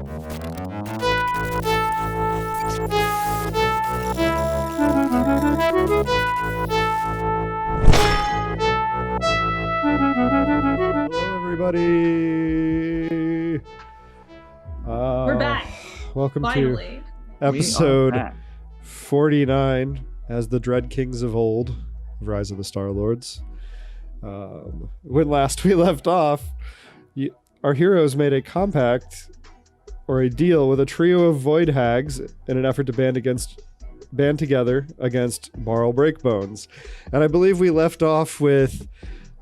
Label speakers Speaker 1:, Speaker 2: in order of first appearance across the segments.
Speaker 1: Hello, everybody.
Speaker 2: We're back.
Speaker 1: Welcome
Speaker 2: Finally.
Speaker 1: to episode 49 as the Dread Kings of Old, Rise of the Star Lords. When last we left off, our heroes made a compact or a deal with a trio of void hags in an effort to band together against Barl Breakbones. And I believe we left off with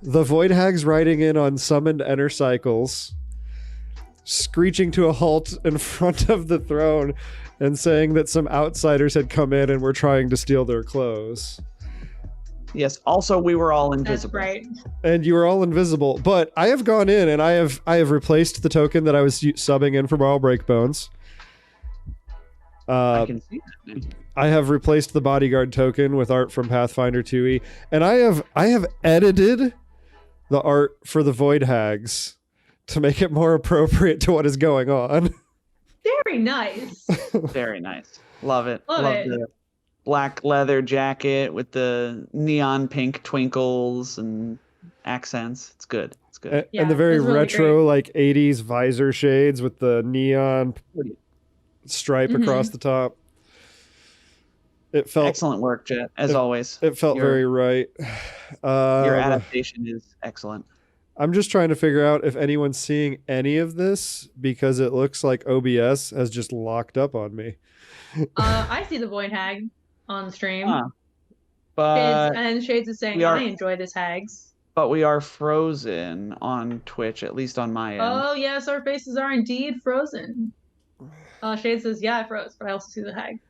Speaker 1: the void hags riding in on summoned enter cycles, screeching to a halt in front of the throne and saying that some outsiders had come in and were trying to steal their clothes.
Speaker 3: Yes. Also, we were all invisible.
Speaker 2: That's right.
Speaker 1: And you were all invisible. But I have gone in and I have replaced the token that I was subbing in for Barl Breakbones.
Speaker 3: I can see that, man.
Speaker 1: I have replaced the bodyguard token with art from Pathfinder 2e, and I have edited the art for the void hags to make it more appropriate to what is going on.
Speaker 2: Very nice.
Speaker 3: Very nice. Love it.
Speaker 2: Love it.
Speaker 3: The black leather jacket with the neon pink twinkles and accents. It's good. It's good.
Speaker 2: Yeah,
Speaker 1: And the very
Speaker 2: it's really
Speaker 1: retro, like 80s visor shades with the neon stripe across the top. It felt
Speaker 3: excellent work, Jet, as always.
Speaker 1: It felt very right.
Speaker 3: Your adaptation is excellent.
Speaker 1: I'm just trying to figure out if anyone's seeing any of this because it looks like OBS has just locked up on me.
Speaker 2: I see the void hag on stream.
Speaker 3: But
Speaker 2: Shades is saying, I enjoy this hags.
Speaker 3: But we are frozen on Twitch, at least on my end.
Speaker 2: Oh, yes, our faces are indeed frozen. Shades says, yeah, I froze, but I also see the hag.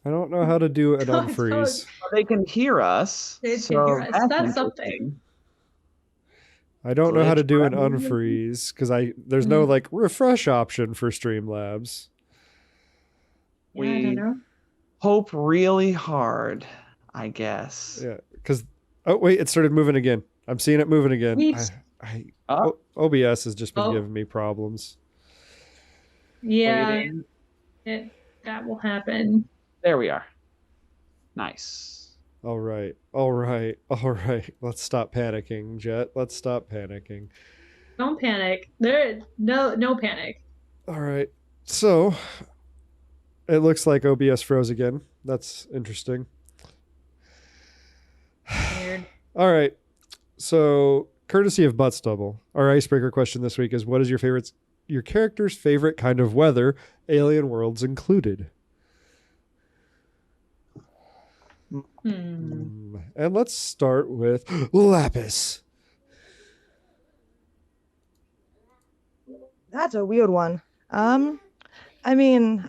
Speaker 1: I don't know how to do an unfreeze.
Speaker 3: They can hear us.
Speaker 2: They can hear us. That's something.
Speaker 1: I don't know how to do an unfreeze because there's no like refresh option for Streamlabs.
Speaker 2: Yeah, I don't know.
Speaker 3: Hope really hard, I guess.
Speaker 1: Yeah, because wait, it started moving again. I'm seeing it moving again. OBS has just been giving me problems.
Speaker 2: Yeah, that will happen.
Speaker 3: There we are. Nice.
Speaker 1: All right. Let's stop panicking, Jet. Let's stop panicking.
Speaker 2: Don't panic. No panic.
Speaker 1: All right. So it looks like OBS froze again. That's interesting.
Speaker 2: Weird.
Speaker 1: All right. So, courtesy of Butt Stubble, our icebreaker question this week is: what is your character's favorite kind of weather, alien worlds included? And let's start with Lapis.
Speaker 4: That's a weird one. I mean,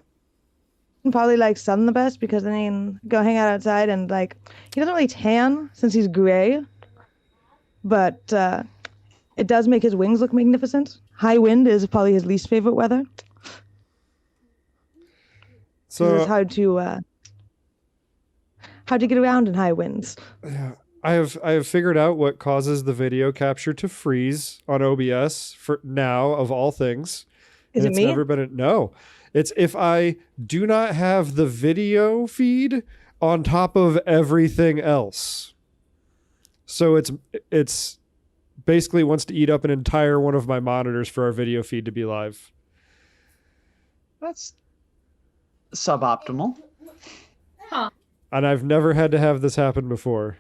Speaker 4: probably like sun the best because go hang out outside and like he doesn't really tan since he's gray, but it does make his wings look magnificent. High wind is probably his least favorite weather. So it's hard to get around in high winds.
Speaker 1: Yeah, I have figured out what causes the video capture to freeze on OBS for now of all things.
Speaker 4: Is it me?
Speaker 1: No. It's if I do not have the video feed on top of everything else. So it's basically wants to eat up an entire one of my monitors for our video feed to be live.
Speaker 3: That's suboptimal.
Speaker 2: Huh.
Speaker 1: And I've never had to have this happen before.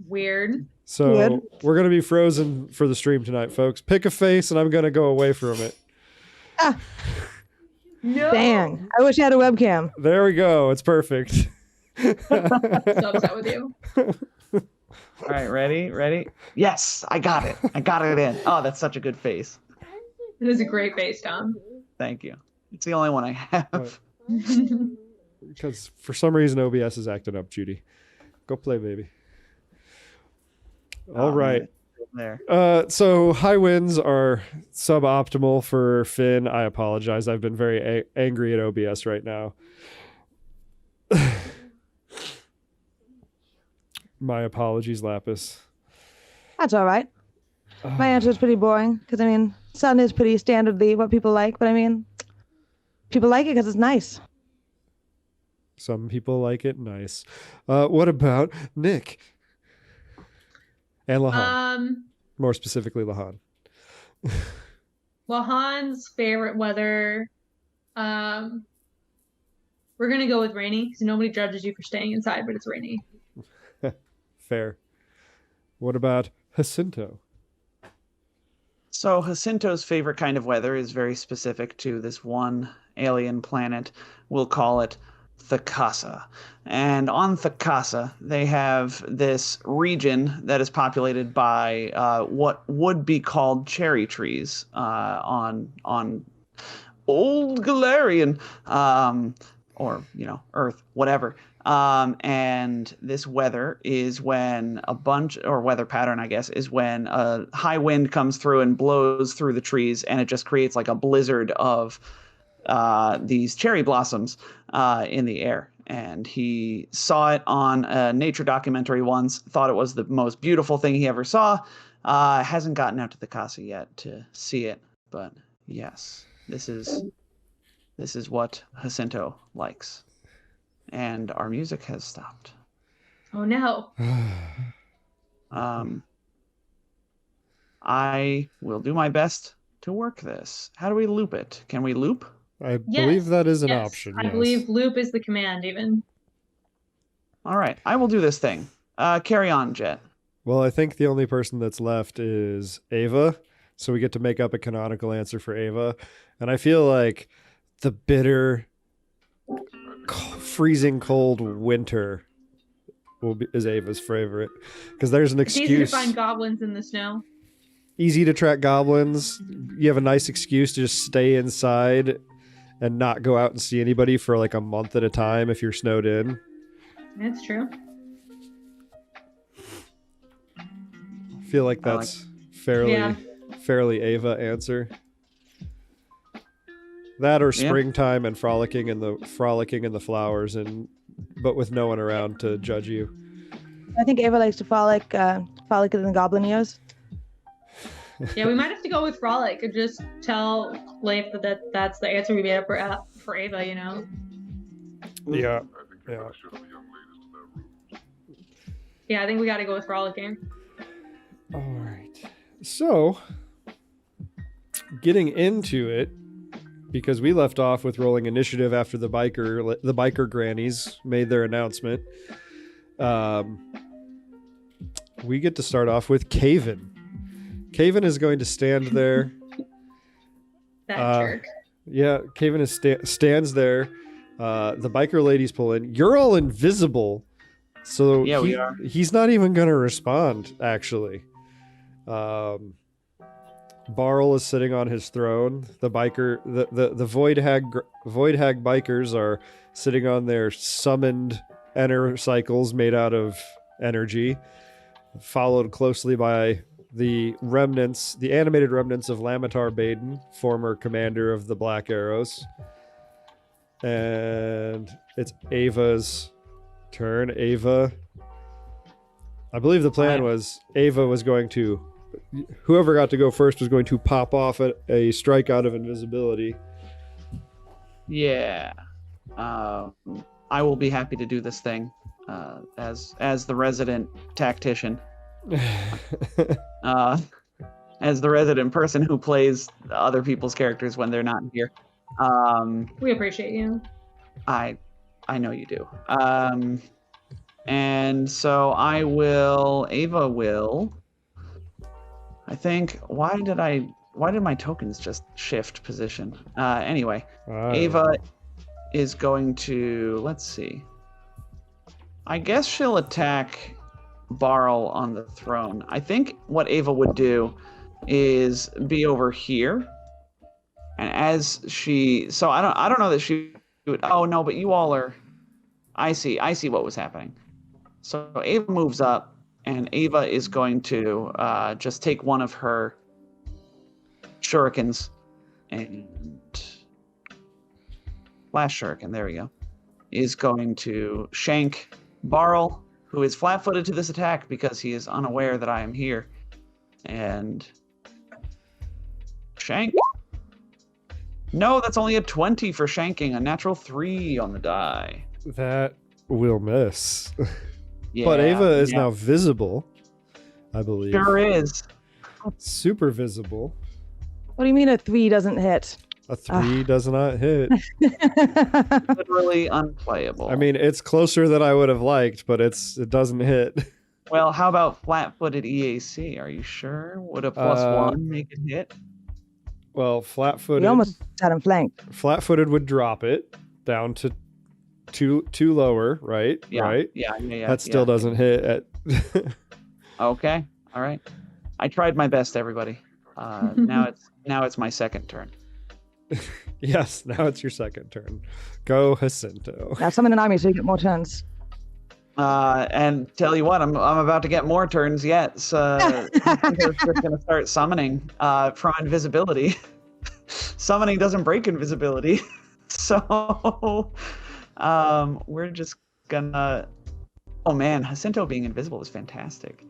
Speaker 2: Weird.
Speaker 1: So we're going to be frozen for the stream tonight, folks. Pick a face and I'm going to go away from it.
Speaker 2: No.
Speaker 4: Dang. I wish I had a webcam.
Speaker 1: There we go. It's perfect.
Speaker 2: So upset with you.
Speaker 3: All right, ready? Yes, I got it. I got it in. Oh, that's such a good face.
Speaker 2: It is a great face, Tom.
Speaker 3: Thank you. It's the only one I have.
Speaker 1: Because for some reason OBS is acting up, Judy. Go play, baby. All right.
Speaker 3: There.
Speaker 1: So high winds are suboptimal for Finn. I apologize. I've been very angry at OBS right now. My apologies, Lapis.
Speaker 4: That's all right. My answer is pretty boring because I mean, sun is pretty standardly what people like, but I mean, people like it because it's nice.
Speaker 1: Some people like it nice. What about Nick? And Lahan. More specifically, Lahan.
Speaker 2: Lahan's favorite weather. We're gonna go with rainy because nobody judges you for staying inside, but it's rainy.
Speaker 1: Fair. What about Jacinto?
Speaker 3: So Jacinto's favorite kind of weather is very specific to this one alien planet. We'll call it Thakasa. And on Thakasa, they have this region that is populated by what would be called cherry trees on old Galarian, or Earth, whatever. And this weather is when weather pattern, I guess, is when a high wind comes through and blows through the trees, and it just creates like a blizzard of these cherry blossoms in the air. And he saw it on a nature documentary once, thought it was the most beautiful thing he ever saw. Hasn't gotten out to the casa yet to see it, but yes, this is what Jacinto likes. And our music has stopped.
Speaker 2: Oh no.
Speaker 3: I will do my best to work this. How do we loop it? Can we loop?
Speaker 1: I believe that is an
Speaker 2: Yes.
Speaker 1: option.
Speaker 2: I
Speaker 1: Yes.
Speaker 2: believe loop is the command even.
Speaker 3: All right, I will do this thing. Carry on, Jet.
Speaker 1: Well, I think the only person that's left is Ava, so we get to make up a canonical answer for Ava. And I feel like the bitter, freezing cold winter is Ava's favorite because there's an
Speaker 2: It's
Speaker 1: excuse.
Speaker 2: easy to find goblins in the snow.
Speaker 1: Easy to track goblins. You have a nice excuse to just stay inside and not go out and see anybody for like a month at a time if you're snowed in.
Speaker 2: That's true.
Speaker 1: I feel like that's fairly Ava answer. That or springtime and frolicking in the flowers, but with no one around to judge you.
Speaker 4: I think Ava likes to frolic in the goblinios.
Speaker 2: Yeah, we might have to go with frolic and just tell Leif that's the answer we made up for Ava,
Speaker 1: Yeah.
Speaker 2: Yeah, I think we got to go with frolicking.
Speaker 1: All right. So, getting into it, because we left off with rolling initiative after the biker grannies made their announcement. We get to start off with Caven. Caven is going to stand there.
Speaker 2: That jerk.
Speaker 1: Yeah, Caven stands there. The biker ladies pull in. You're all invisible, so
Speaker 3: we are.
Speaker 1: He's not even going to respond, actually. Barl is sitting on his throne. The Void Hag bikers are sitting on their summoned cycles made out of energy, followed closely by the animated remnants of Lamitar Baden, former commander of the Black Arrows. And it's Ava's turn. Ava, I believe the plan was Ava was going to, whoever got to go first was going to pop off a strike out of invisibility.
Speaker 3: Yeah. I will be happy to do this thing as the resident tactician. As the resident person who plays other people's characters when they're not here.
Speaker 2: We appreciate you.
Speaker 3: I know you do. And so Ava will, I think, why did my tokens just shift position? Anyway, Ava is going to, let's see. I guess she'll attack Barl on the throne. I think what Ava would do is be over here. And as she, so I don't know that she would, oh no, but you all are, I see what was happening. So Ava moves up, and Ava is going to just take one of her shurikens and flash shuriken, there we go, is going to shank Barl, who is flat-footed to this attack because he is unaware that I am here. And shank. No, that's only a 20 for shanking. A natural 3 on the die.
Speaker 1: That will miss.
Speaker 3: Yeah,
Speaker 1: But Ava is
Speaker 3: yeah.
Speaker 1: now visible, I believe.
Speaker 3: Sure is.
Speaker 1: Super visible.
Speaker 4: What do you mean a 3 doesn't hit?
Speaker 1: A 3 does not hit.
Speaker 3: Literally unplayable.
Speaker 1: I mean, it's closer than I would have liked, but it doesn't hit.
Speaker 3: Well, how about flat-footed EAC? Are you sure? Would a +1 make it hit?
Speaker 1: Well,
Speaker 4: We
Speaker 1: flat-footed.
Speaker 4: almost had him flanked.
Speaker 1: Flat-footed would drop it down to two lower, right?
Speaker 3: Yeah.
Speaker 1: Right.
Speaker 3: Yeah.
Speaker 1: That still doesn't hit at.
Speaker 3: Okay. All right. I tried my best, everybody. Now it's my second turn.
Speaker 1: Yes. Now it's your second turn. Go, Jacinto.
Speaker 4: Now summon an army so you get more turns.
Speaker 3: And tell you what, I'm about to get more turns yet. So I'm just going to start summoning from invisibility. Summoning doesn't break invisibility, so we're just gonna. Oh man, Jacinto being invisible is fantastic.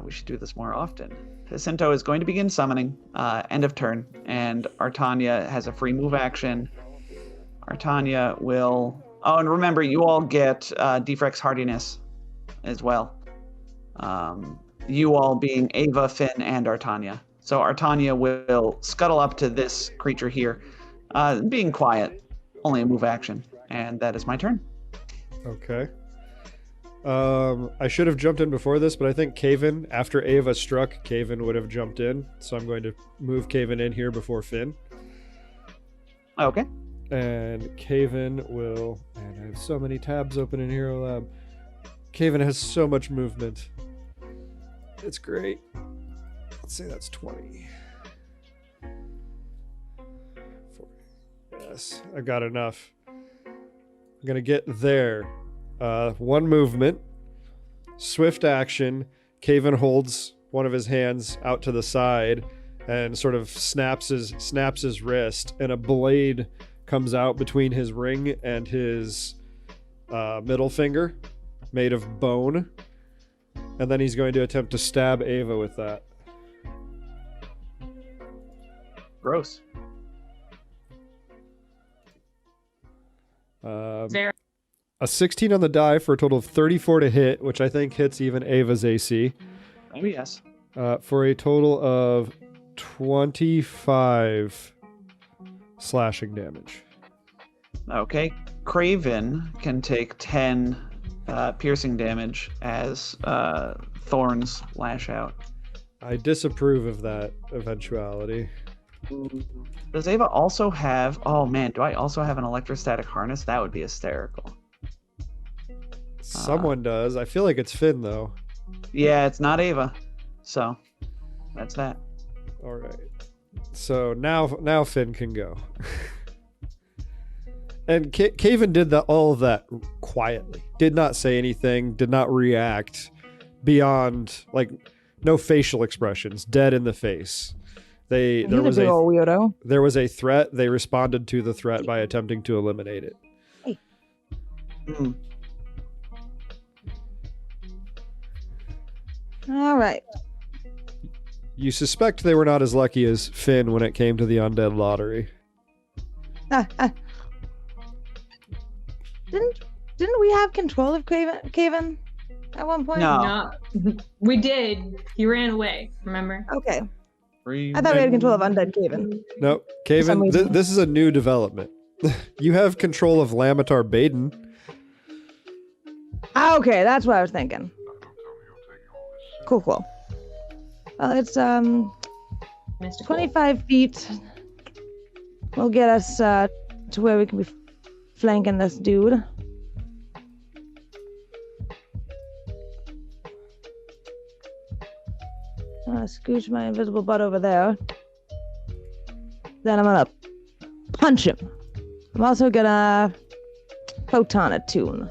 Speaker 3: We should do this more often. Jacinto is going to begin summoning. End of turn, and Artania has a free move action. Artania will. Oh, and remember, you all get Defrex Hardiness as well. You all being Ava, Finn, and Artania. So Artania will scuttle up to this creature here, being quiet, only a move action. And that is my turn.
Speaker 1: Okay. I should have jumped in before this, but I think Caven, after Ava struck, Caven would have jumped in. So I'm going to move Caven in here before Finn.
Speaker 3: Okay.
Speaker 1: And Caven will... Man, I have so many tabs open in Hero Lab. Caven has so much movement. It's great. Let's say that's 20. 40. Yes, I got enough. I'm going to get there. One movement. Swift action. Caven holds one of his hands out to the side and sort of snaps his wrist, and a blade comes out between his ring and his middle finger, made of bone. And then he's going to attempt to stab Ava with that.
Speaker 3: Gross.
Speaker 2: Very.
Speaker 1: A 16 on the die for a total of 34 to hit, which I think hits even Ava's AC.
Speaker 3: Oh, yes.
Speaker 1: For a total of 25 slashing damage.
Speaker 3: Okay. Craven can take 10 piercing damage as thorns lash out.
Speaker 1: I disapprove of that eventuality.
Speaker 3: Does Ava also have... Oh, man. Do I also have an electrostatic harness? That would be hysterical.
Speaker 1: Someone does. I feel like it's Finn, though.
Speaker 3: Yeah, it's not Ava. So, that's that.
Speaker 1: All right. So now Finn can go. And Caven did all of that quietly. Did not say anything. Did not react beyond, like, no facial expressions. Dead in the face. There was
Speaker 4: a weirdo.
Speaker 1: There was a threat. They responded to the threat by attempting to eliminate it.
Speaker 4: Hey.
Speaker 3: Mm.
Speaker 4: All right.
Speaker 1: You suspect they were not as lucky as Finn when it came to the undead lottery.
Speaker 4: Didn't we have control of Caven at one point?
Speaker 3: No.
Speaker 2: No, we did. He ran away. Remember?
Speaker 4: Okay. I thought we had control of undead Caven.
Speaker 1: No,
Speaker 4: some
Speaker 1: Caven,
Speaker 4: reason.
Speaker 1: this is a new development. You have control of Lamitar Baden.
Speaker 4: Okay, that's what I was thinking. Cool. Well, it's
Speaker 2: Mystical.
Speaker 4: 25 feet. Will get us to where we can be flanking this dude. Scooch my invisible butt over there. Then I'm gonna punch him. I'm also gonna photon attune.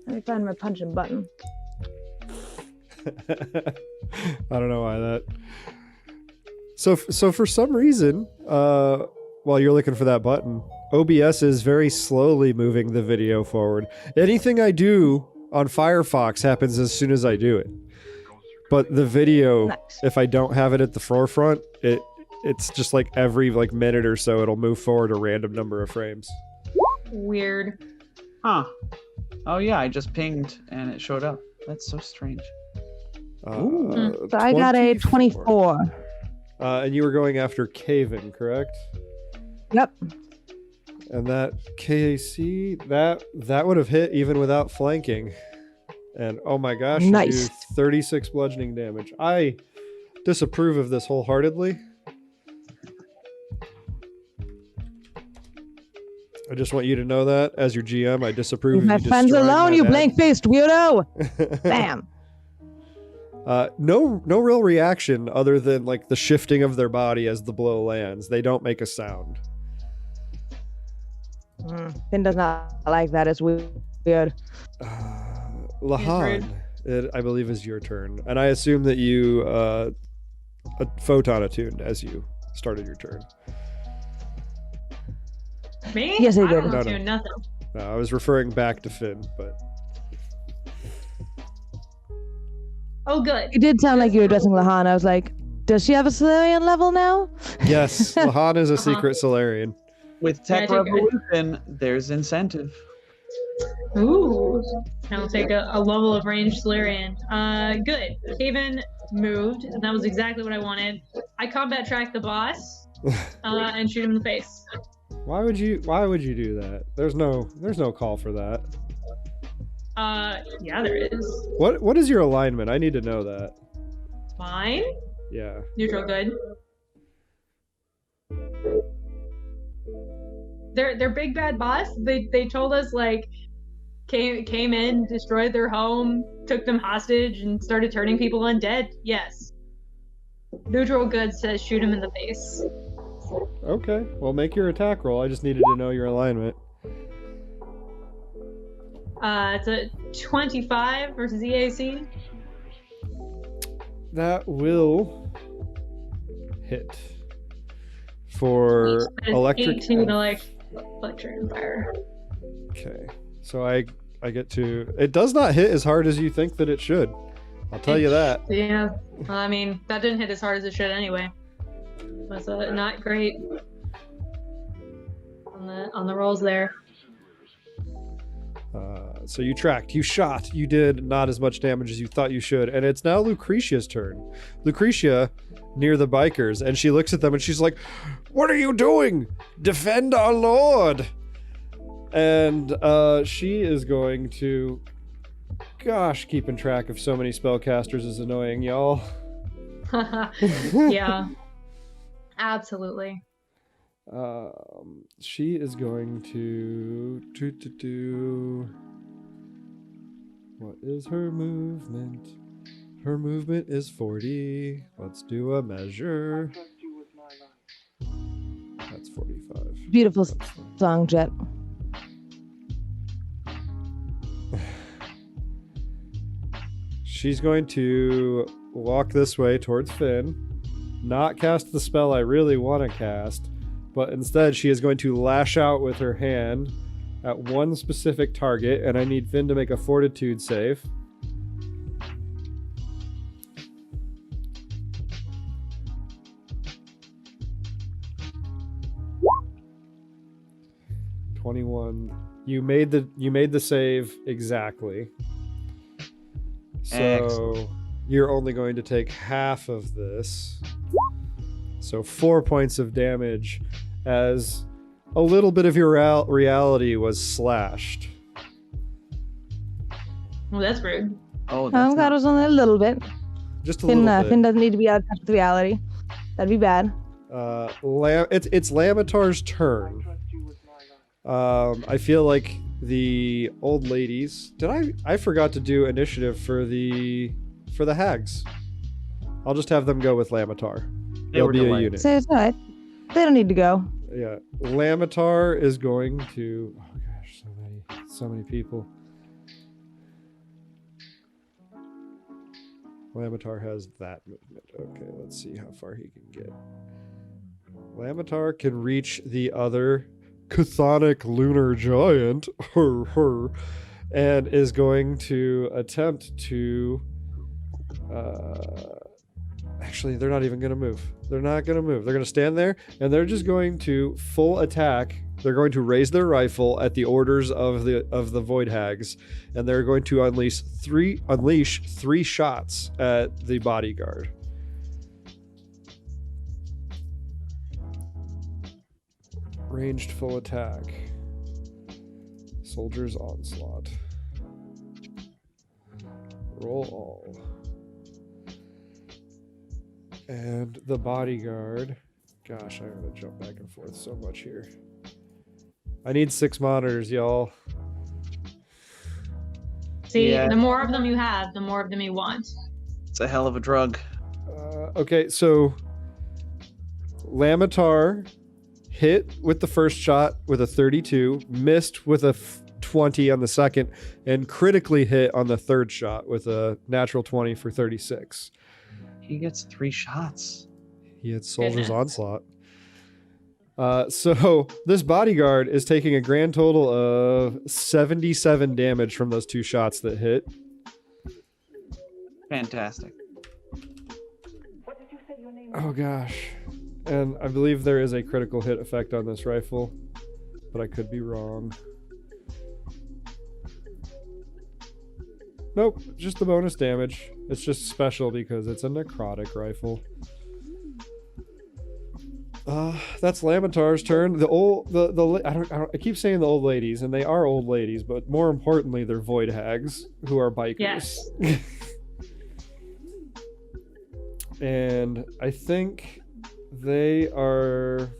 Speaker 4: Let me find my punching button.
Speaker 1: I don't know why that. So for some reason, while you're looking for that button, OBS is very slowly moving the video forward. Anything I do on Firefox happens as soon as I do it. But the video,
Speaker 4: Nice.
Speaker 1: if I don't have it at the forefront, it's just like every like minute or so it'll move forward a random number of frames.
Speaker 2: Weird.
Speaker 3: Huh. Oh yeah, I just pinged and it showed up. That's so strange.
Speaker 4: So I got a 24.
Speaker 1: And you were going after Caven, correct?
Speaker 4: Yep.
Speaker 1: And that KAC, that would have hit even without flanking. And oh my gosh, you
Speaker 4: Nice.
Speaker 1: do 36 bludgeoning damage. I disapprove of this wholeheartedly. I just want you to know that as your GM, I disapprove
Speaker 4: Leave
Speaker 1: of
Speaker 4: my
Speaker 1: you
Speaker 4: friends
Speaker 1: destroying
Speaker 4: alone,
Speaker 1: my
Speaker 4: you
Speaker 1: bad.
Speaker 4: blank-faced weirdo! Bam!
Speaker 1: No real reaction other than like the shifting of their body as the blow lands. They don't make a sound.
Speaker 4: Finn does not like that. It's weird.
Speaker 1: Lahan, it, I believe, is your turn. And I assume that you photon attuned as you started your turn.
Speaker 2: Me?
Speaker 4: Yes, I
Speaker 2: I
Speaker 4: did.
Speaker 2: don't
Speaker 1: No,
Speaker 2: do
Speaker 1: no.
Speaker 2: nothing.
Speaker 1: No, I was referring back to Finn, but
Speaker 2: Oh, good.
Speaker 4: It did sound like you were addressing Lahan. I was like, does she have a Solarian level now?
Speaker 1: yes, Lahan is a secret Solarian.
Speaker 3: With Tech
Speaker 2: Yeah, I take it.
Speaker 3: Revolution, there's incentive.
Speaker 2: Ooh. I'll take a level of range Solarian. Good. Haven moved, and that was exactly what I wanted. I combat track the boss and shoot him in the face.
Speaker 1: Why would you do that? There's no call for that.
Speaker 2: Yeah, there is.
Speaker 1: What is your alignment? I need to know that.
Speaker 2: Mine?
Speaker 1: Yeah.
Speaker 2: Neutral good. They're big bad boss. They told us like came in, destroyed their home, took them hostage, and started turning people undead. Yes. Neutral good says shoot him in the face.
Speaker 1: Okay. Well, make your attack roll. I just needed to know your alignment.
Speaker 2: It's a 25 versus EAC.
Speaker 1: That will hit for electric.
Speaker 2: 18 to like electric and fire.
Speaker 1: Okay. So I get to. It does not hit as hard as you think that it should. I'll tell you that.
Speaker 2: Yeah. I mean, that didn't hit as hard as it should anyway. Was not great on the rolls there.
Speaker 1: So you tracked, you shot, you did not as much damage as you thought you should, and it's now Lucretia's turn. Lucretia, near the bikers, and she looks at them and she's like, "What are you doing? Defend our lord!" And she is going to... Gosh, keeping track of so many spellcasters is annoying, y'all.
Speaker 2: Yeah. Absolutely.
Speaker 1: She is going to do. What is her movement? Her movement is 40. Let's do a measure. That's 45.
Speaker 4: Beautiful song, Jet.
Speaker 1: She's going to walk this way towards Finn, not cast the spell I really want to cast, but instead she is going to lash out with her hand at one specific target, and I need Finn to make a fortitude save. (21). You made the save exactly. So
Speaker 3: Excellent.
Speaker 1: you're only going to take half of this. So 4 points of damage as a little bit of your reality was slashed.
Speaker 2: Well, that's rude.
Speaker 3: Oh,
Speaker 4: I'm
Speaker 3: that's
Speaker 4: glad it was only a little bit.
Speaker 1: Just a
Speaker 4: Finn,
Speaker 1: little bit.
Speaker 4: Finn doesn't need to be out of touch with reality. That'd be bad.
Speaker 1: It's Lamitar's turn. I feel like the old ladies. I forgot to do initiative for the hags. I'll just have them go with Lamitar.
Speaker 3: They
Speaker 1: They'll
Speaker 3: were
Speaker 1: be a
Speaker 3: delayed.
Speaker 1: unit.
Speaker 4: So it's all right. They don't need to go.
Speaker 1: Yeah, Lamitar is going to. Oh gosh, so many people. Lamitar has that movement. Okay, let's see how far he can get. Lamitar can reach the other chthonic lunar giant, and is going to attempt to. Actually, they're not even going to move. They're not going to move. They're going to stand there, and they're just going to full attack. They're going to raise their rifle at the orders of the Void Hags, and they're going to unleash three shots at the bodyguard. Ranged full attack. Soldier's onslaught. Roll all. And the bodyguard. Gosh, I'm gonna jump back and forth so much here. I need 6 monitors, y'all.
Speaker 2: See,
Speaker 3: Yeah.
Speaker 2: the more of them you have, the more of them you want.
Speaker 3: It's a hell of a drug.
Speaker 1: Okay, so Lamitar hit with the first shot with a 32, missed with a 20 on the second, and critically hit on the third shot with a natural 20 for 36.
Speaker 3: He gets 3 shots.
Speaker 1: He had Soldier's
Speaker 2: Goodness.
Speaker 1: Onslaught. So this bodyguard is taking a grand total of 77 damage from those 2 shots that hit.
Speaker 3: Fantastic.
Speaker 1: Oh gosh. And I believe there is a critical hit effect on this rifle, but I could be wrong. Nope, just the bonus damage. It's just special because it's a necrotic rifle. That's Lamitar's turn. I keep saying the old ladies, and they are old ladies, but more importantly, they're Void Hags who are bikers.
Speaker 2: Yes.
Speaker 1: And I think they are.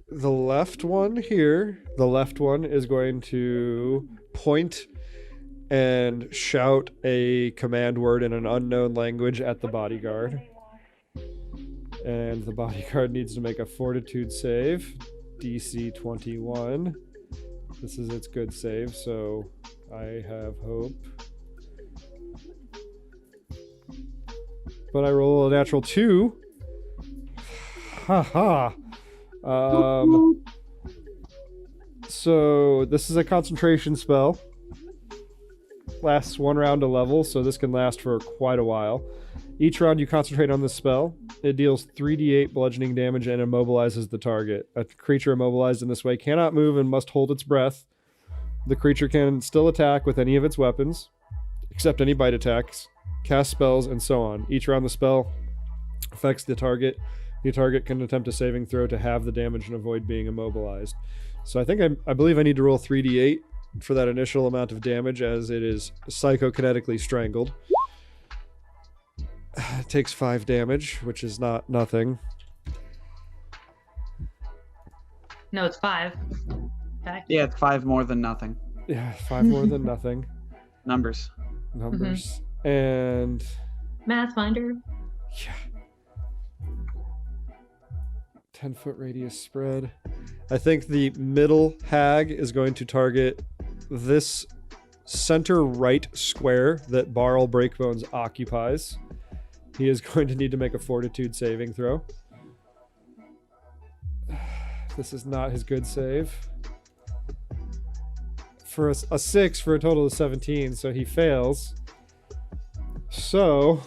Speaker 1: The left one here, the left one is going to point and shout a command word in an unknown language at the bodyguard. And the bodyguard needs to make a fortitude save, DC 21. This is its good save, so I have hope. But I roll a natural 2. Haha. So this is a concentration spell. Lasts 1 round a level, so this can last for quite a while. Each round you concentrate on this spell, it deals 3d8 bludgeoning damage and immobilizes the target. A creature immobilized in this way cannot move and must hold its breath. The creature can still attack with any of its weapons, except any bite attacks, cast spells, and so on. Each round the spell affects the target. The target can attempt a saving throw to halve the damage and avoid being immobilized. So I believe I need to roll 3d8 for that initial amount of damage, as it is psychokinetically strangled. It takes 5 damage, which is not nothing.
Speaker 2: No, it's 5. Okay.
Speaker 3: Yeah, it's 5 more than nothing.
Speaker 1: Yeah, 5 more than nothing.
Speaker 3: Numbers.
Speaker 1: Numbers. And
Speaker 2: Math finder.
Speaker 1: yeah. 10-foot radius spread. I think the middle hag is going to target this center right square that Barl Breakbones occupies. He is going to need to make a fortitude saving throw. This is not his good save. For a 6 for a total of 17, so he fails. So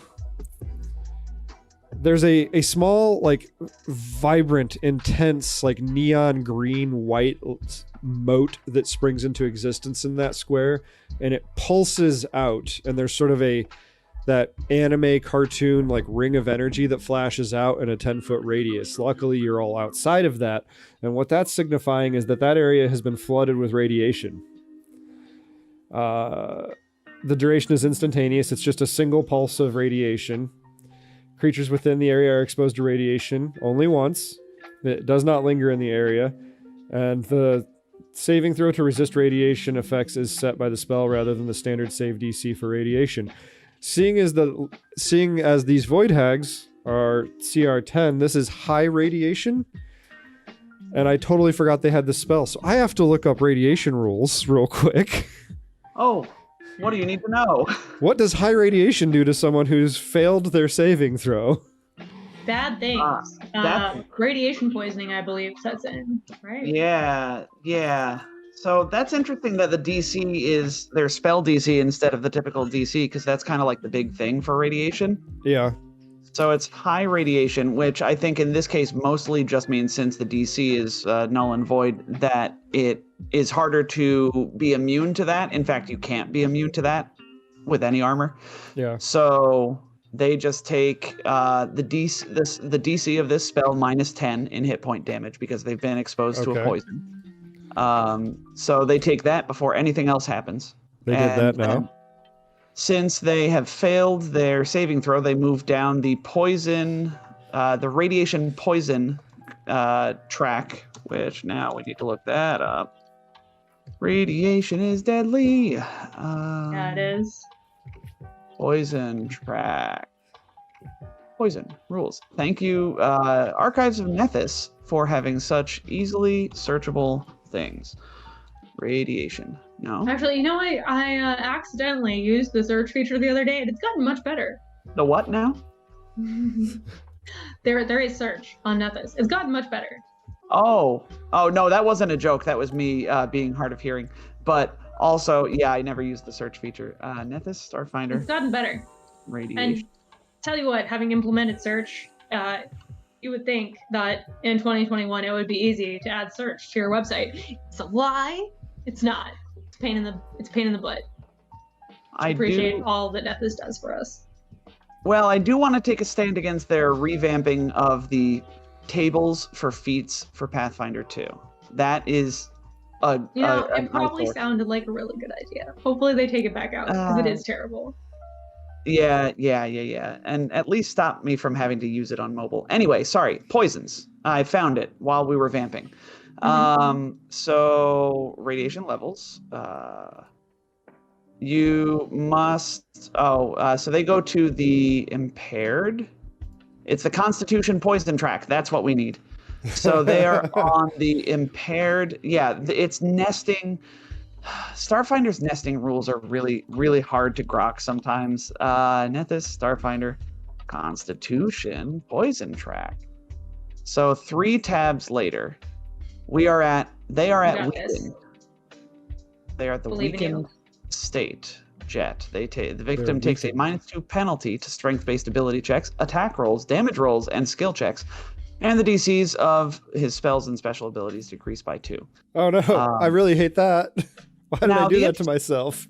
Speaker 1: there's a small, like, vibrant, intense, like, neon green white mote that springs into existence in that square, and it pulses out, and there's sort of that anime cartoon, like, ring of energy that flashes out in a 10-foot radius. Luckily, you're all outside of that, and what that's signifying is that area has been flooded with radiation. The duration is instantaneous. It's just a single pulse of radiation. Creatures within the area are exposed to radiation only once. It does not linger in the area. And the saving throw to resist radiation effects is set by the spell rather than the standard save DC for radiation. Seeing as these Void Hags are CR 10, this is high radiation. And I totally forgot they had this spell. So I have to look up radiation rules real quick.
Speaker 3: Oh, what do you need to know?
Speaker 1: What does high radiation do to someone who's failed their saving throw?
Speaker 2: bad things.
Speaker 3: That's-
Speaker 2: Radiation poisoning, I believe, sets in, right?
Speaker 3: Yeah. So that's interesting that the DC is their spell DC instead of the typical DC, because that's kind of like the big thing for radiation.
Speaker 1: Yeah.
Speaker 3: So it's high radiation, which I think in this case mostly just means since the DC is null and void, that it is harder to be immune to that. In fact, you can't be immune to that with any armor.
Speaker 1: Yeah.
Speaker 3: So they just take the DC of this spell minus 10 in hit point damage because they've been exposed to a
Speaker 1: Okay.
Speaker 3: poison. So they take that before anything else happens.
Speaker 1: They did that now.
Speaker 3: then, since they have failed their saving throw, they move down the radiation poison track, which now we need to look that up. Radiation is deadly.
Speaker 2: Yeah, it is.
Speaker 3: Poison track. Poison rules. Thank you, Archives of Nethys, for having such easily searchable things. Radiation. No.
Speaker 2: Actually, you know, I accidentally used the search feature the other day, and it's gotten much better.
Speaker 3: The what now?
Speaker 2: There is search on Nethys. It's gotten much better.
Speaker 3: Oh no, that wasn't a joke. That was me being hard of hearing. But also, yeah, I never used the search feature. Nethys, Starfinder,
Speaker 2: It's gotten better.
Speaker 3: radiation.
Speaker 2: And tell you what, having implemented search, you would think that in 2021 it would be easy to add search to your website. It's a lie. It's not. It's a pain in the butt. I appreciate all that Nethys does for us.
Speaker 3: Well, I do want to take a stand against their revamping of the tables for feats for Pathfinder 2. That is
Speaker 2: it probably sounded like a really good idea. Hopefully they take it back out because it is terrible.
Speaker 3: Yeah. And at least stop me from having to use it on mobile. Anyway, sorry. Poisons. I found it while we were vamping. So radiation levels. You must. So they go to the impaired. It's the Constitution poison track. That's what we need. So they are on the impaired. Yeah, it's nesting. Starfinder's nesting rules are really, really hard to grok sometimes. Nethys, Starfinder, Constitution, Poison Track. So 3 tabs later, they are at weakened. They are at the weakened state. Jet. The victim takes a -2 penalty to strength-based ability checks, attack rolls, damage rolls, and skill checks. And the DCs of his spells and special abilities decrease by 2.
Speaker 1: Oh no, I really hate that. Why did I do that to myself?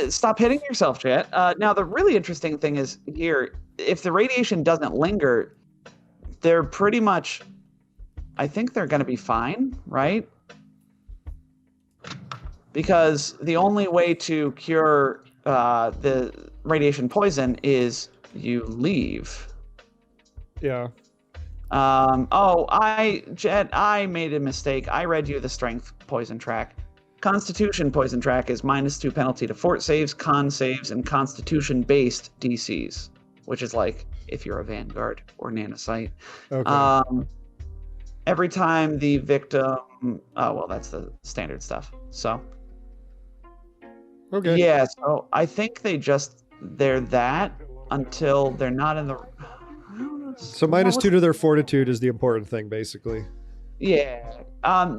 Speaker 3: Stop hitting yourself, Jet. Now, the really interesting thing is here, if the radiation doesn't linger, they're pretty much, I think they're going to be fine, right? Because the only way to cure the radiation poison is you leave.
Speaker 1: Yeah.
Speaker 3: Jet, I made a mistake. I read you the strength poison track. Constitution poison track is -2 penalty to fort saves, con saves, and constitution-based DCs, which is like if you're a Vanguard or Nanocite.
Speaker 1: Okay.
Speaker 3: Every time the victim... Oh, well, that's the standard stuff. So...
Speaker 1: Okay.
Speaker 3: Yeah, so I think they're that until they're not in the...
Speaker 1: So -2 to their fortitude is the important thing, basically.
Speaker 3: Yeah.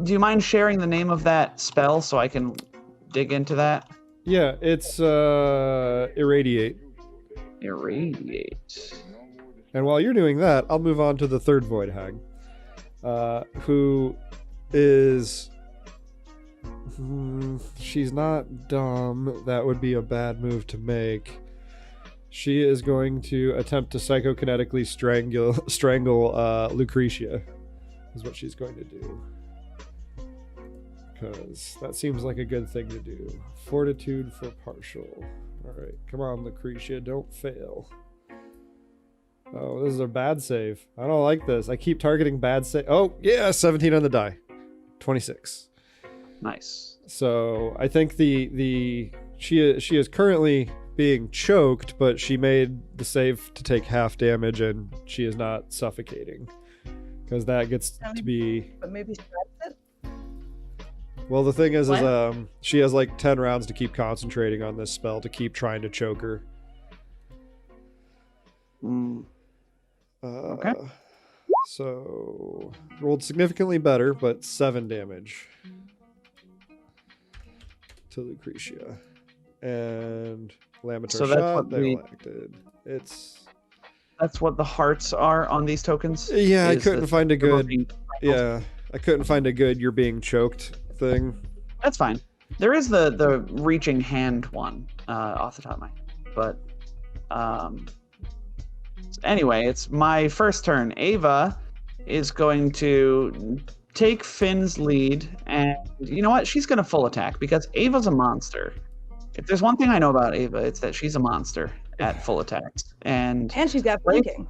Speaker 3: Do you mind sharing the name of that spell so I can dig into that?
Speaker 1: Yeah, it's irradiate.
Speaker 3: Irradiate.
Speaker 1: And while you're doing that, I'll move on to the third Void Hag, who is... she's not dumb. That would be a bad move to make. She is going to attempt to psychokinetically strangle Lucretia, is what she's going to do. Because that seems like a good thing to do. Fortitude for partial. Alright, come on, Lucretia, don't fail. Oh, this is a bad save. I don't like this. I keep targeting bad save. Oh, yeah, 17 on the die. 26.
Speaker 3: Nice.
Speaker 1: So I think she is currently being choked, but she made the save to take half damage, and she is not suffocating, because that gets to be.
Speaker 4: But maybe strikes it.
Speaker 1: Well, the thing is she has like 10 rounds to keep concentrating on this spell to keep trying to choke her.
Speaker 3: Okay.
Speaker 1: So rolled significantly better, but 7 damage to Lucretia. And Lamentor
Speaker 3: So that's
Speaker 1: shot,
Speaker 3: what
Speaker 1: they
Speaker 3: the-
Speaker 1: all acted.
Speaker 3: That's what the hearts are on these tokens?
Speaker 1: Yeah, I
Speaker 3: is
Speaker 1: couldn't
Speaker 3: that
Speaker 1: find a
Speaker 3: they're
Speaker 1: good.
Speaker 3: being-
Speaker 1: Yeah, I couldn't find a good "you're being choked" thing.
Speaker 3: That's fine. There is the reaching hand one off the top of my head. But anyway, it's my first turn. Ava is going to take Finn's lead, and you know what? She's going to full attack because Ava's a monster. If there's one thing I know about Ava, it's that she's a monster at full attacks. And
Speaker 4: she's got flanking.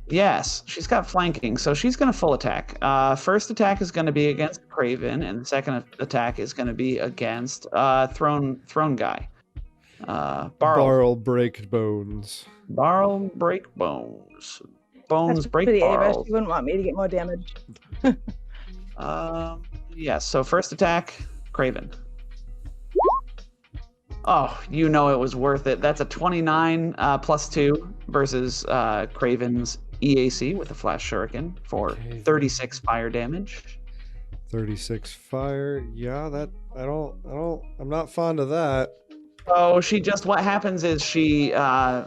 Speaker 3: yes, she's got flanking, so she's going to full attack. First attack is going to be against Craven, and the second attack is going to be against Throne Guy.
Speaker 1: Barl Breakbones.
Speaker 3: Barl Breakbones. Bones
Speaker 4: That's
Speaker 3: break
Speaker 4: pretty Ava.
Speaker 3: barrels.
Speaker 4: She wouldn't want me to get more damage.
Speaker 3: Yes, so first attack, Craven. Oh, you know it was worth it. That's a 29 plus 2 versus Craven's EAC with a flash shuriken for
Speaker 1: Okay.
Speaker 3: 36 fire damage.
Speaker 1: 36 fire. Yeah, I'm not fond of that.
Speaker 3: So what happens is she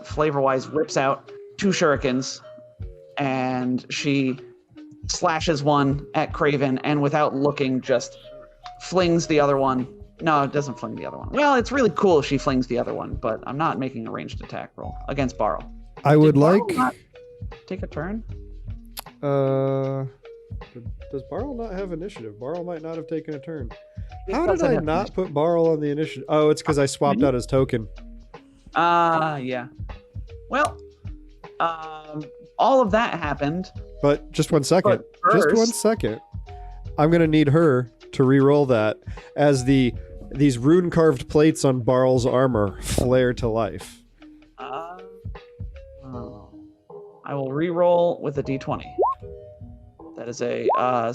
Speaker 3: flavor-wise whips out 2 shurikens and she slashes one at Craven and without looking just flings the other one. No, it doesn't fling the other one. Well, it's really cool if she flings the other one, but I'm not making a ranged attack roll against Barl.
Speaker 1: I would
Speaker 3: Did Barl
Speaker 1: like.
Speaker 3: not take a turn?
Speaker 1: Does Barl not have initiative? Barl might not have taken a turn.
Speaker 3: He
Speaker 1: How did
Speaker 3: doesn't
Speaker 1: I
Speaker 3: have
Speaker 1: not put Barl on the initiative? Oh, it's because I swapped out his token.
Speaker 3: Yeah. Well, all of that happened.
Speaker 1: But just 1 second.
Speaker 3: But
Speaker 1: Just 1
Speaker 3: first-
Speaker 1: second. I'm gonna need her to re-roll that as these rune carved plates on Barl's armor flare to life.
Speaker 3: I will re-roll with a d20. That is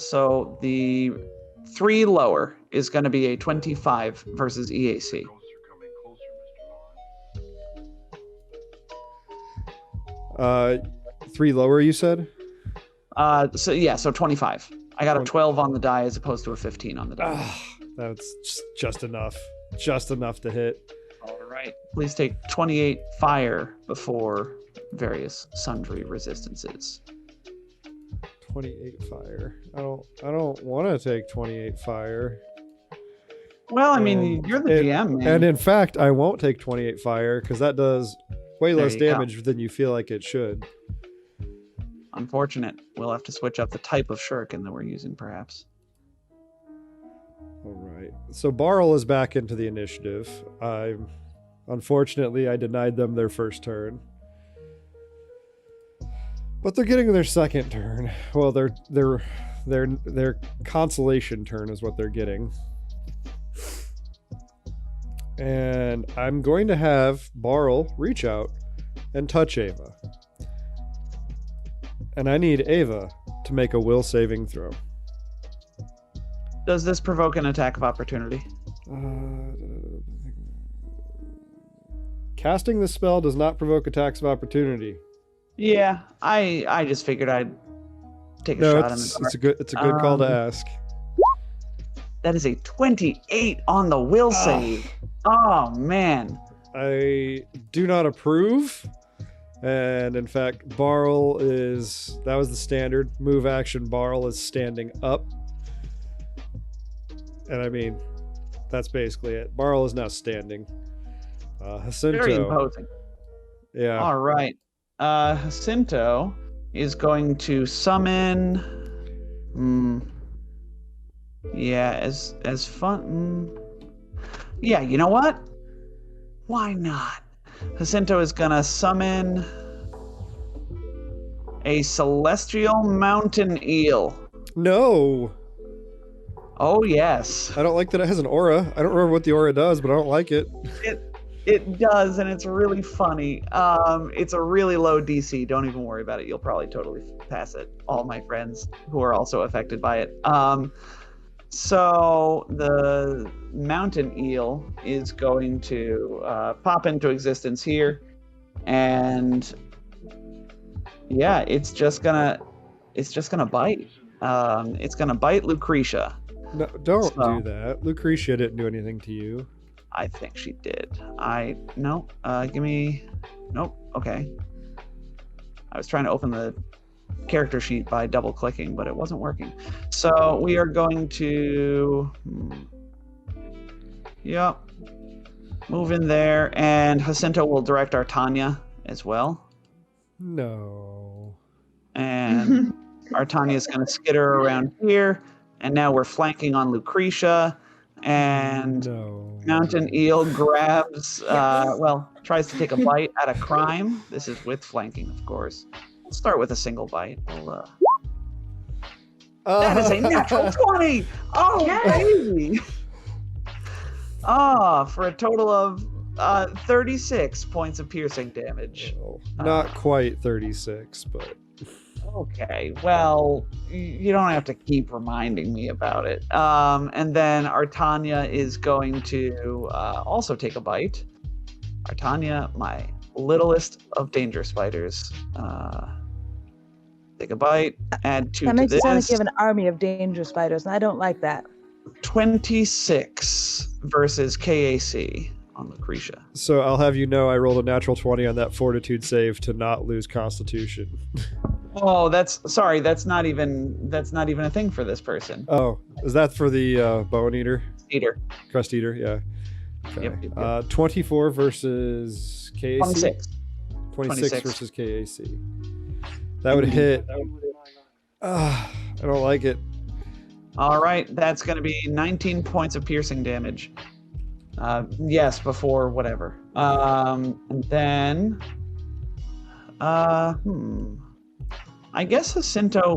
Speaker 3: so the 3 lower is going to be a 25 versus EAC.
Speaker 1: Uh, 3 lower, you said?
Speaker 3: So 25. I got a 12 on the die as opposed to a 15 on the die.
Speaker 1: Ah, that's just enough. Just enough to hit.
Speaker 3: All right. Please take 28 fire before various sundry resistances.
Speaker 1: 28 fire. I don't want to take 28 fire.
Speaker 3: Well, I mean,
Speaker 1: And
Speaker 3: you're the GM, man.
Speaker 1: And in fact, I won't take 28 fire because that does way
Speaker 3: There
Speaker 1: less
Speaker 3: you go.
Speaker 1: damage than you feel like it should.
Speaker 3: Unfortunate. We'll have to switch up the type of shuriken that we're using, perhaps.
Speaker 1: All right. So Barl is back into the initiative. Unfortunately, I denied them their first turn. But they're getting their second turn. Well, their consolation turn is what they're getting. And I'm going to have Barl reach out and touch Ava. And I need Ava to make a will saving throw.
Speaker 3: Does this provoke an attack of opportunity?
Speaker 1: Casting the spell does not provoke attacks of opportunity.
Speaker 3: Yeah, I just figured I'd take a
Speaker 1: No,
Speaker 3: shot in the dark.
Speaker 1: it's a good call to ask.
Speaker 3: That is a 28 on the will save. Oh man.
Speaker 1: I do not approve. And in fact, that was the standard move action. Barl is standing up. And I mean, that's basically it. Barl is now standing.
Speaker 3: Very
Speaker 1: Jacinto.
Speaker 3: imposing.
Speaker 1: Yeah.
Speaker 3: All right. Jacinto is going to summon. Yeah, as fun. Yeah, you know what? Why not? Jacinto is gonna summon a celestial mountain eel.
Speaker 1: No.
Speaker 3: Oh yes,
Speaker 1: I don't like that it has an aura. I don't remember what the aura does, but I don't like it.
Speaker 3: it does, and it's really funny. It's a really low DC. Don't even worry about it. You'll probably totally pass it. All my friends who are also affected by it. So the mountain eel is going to pop into existence here, and yeah, it's just gonna bite. It's gonna bite Lucretia.
Speaker 1: No, don't
Speaker 3: So-
Speaker 1: do that. Lucretia didn't do anything to you.
Speaker 3: I think she did. Give me. Nope. Okay. I was trying to open the character sheet by double clicking, but it wasn't working. So we are going to. Yep. Move in there, and Jacinto will direct our Tanya as well.
Speaker 1: No.
Speaker 3: And our Tanya is going to skitter around here, and now we're flanking on Lucretia, and
Speaker 1: No.
Speaker 3: Mountain Eel grabs, tries to take a bite at a crime. This is with flanking, of course. We'll start with a single bite. That is a natural 20! Oh,
Speaker 2: Yes.
Speaker 3: baby! For a total of 36 points of piercing damage.
Speaker 1: Well, not quite 36, but
Speaker 3: Okay, well, you don't have to keep reminding me about it. And then Artanya is going to also take a bite. Artanya, my littlest of danger spiders. Take a bite, add 2
Speaker 4: That
Speaker 3: to
Speaker 4: makes it
Speaker 3: this.
Speaker 4: sound like you have an army of danger spiders, and I don't like that.
Speaker 3: 26 versus KAC on Lucretia.
Speaker 1: so I'll have you know I rolled a natural 20 on that fortitude save to not lose constitution.
Speaker 3: Oh, that's not even a thing for this person.
Speaker 1: Oh, is that for the bone eater?
Speaker 3: Eater.
Speaker 1: Crust eater, yeah. Okay.
Speaker 3: Yep.
Speaker 1: 24 versus KAC?
Speaker 3: 26.
Speaker 1: 26 versus KAC. That would hit. I don't like it.
Speaker 3: All right, that's going to be 19 points of piercing damage. Yes, before whatever. And then, I guess Jacinto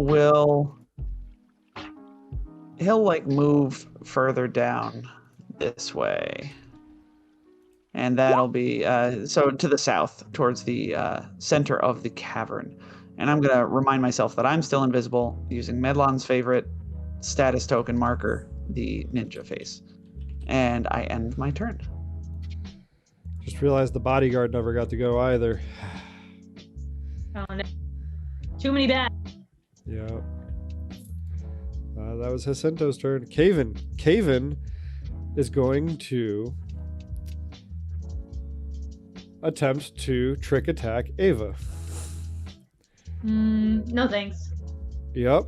Speaker 3: he'll like move further down this way. And that'll be, so to the south, towards the center of the cavern. And I'm going to remind myself that I'm still invisible using Medlon's favorite status token marker, the ninja face. And I end my turn.
Speaker 1: Just realized the bodyguard never got to go either.
Speaker 2: Oh, no. Too many bad.
Speaker 1: Yeah. That was Jacinto's turn. Caven is going to attempt to trick attack Ava.
Speaker 2: No thanks.
Speaker 1: Yep.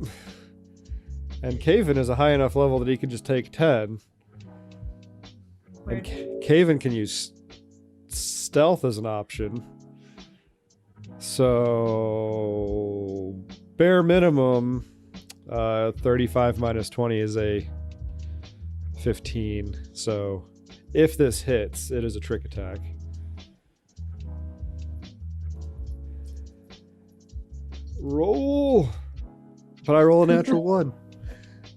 Speaker 1: And Caven is a high enough level that he can just take 10. And Caven can use stealth as an option. So, bare minimum, 35 minus 20 is a 15. So, if this hits, it is a trick attack. Roll! But I roll a natural 1.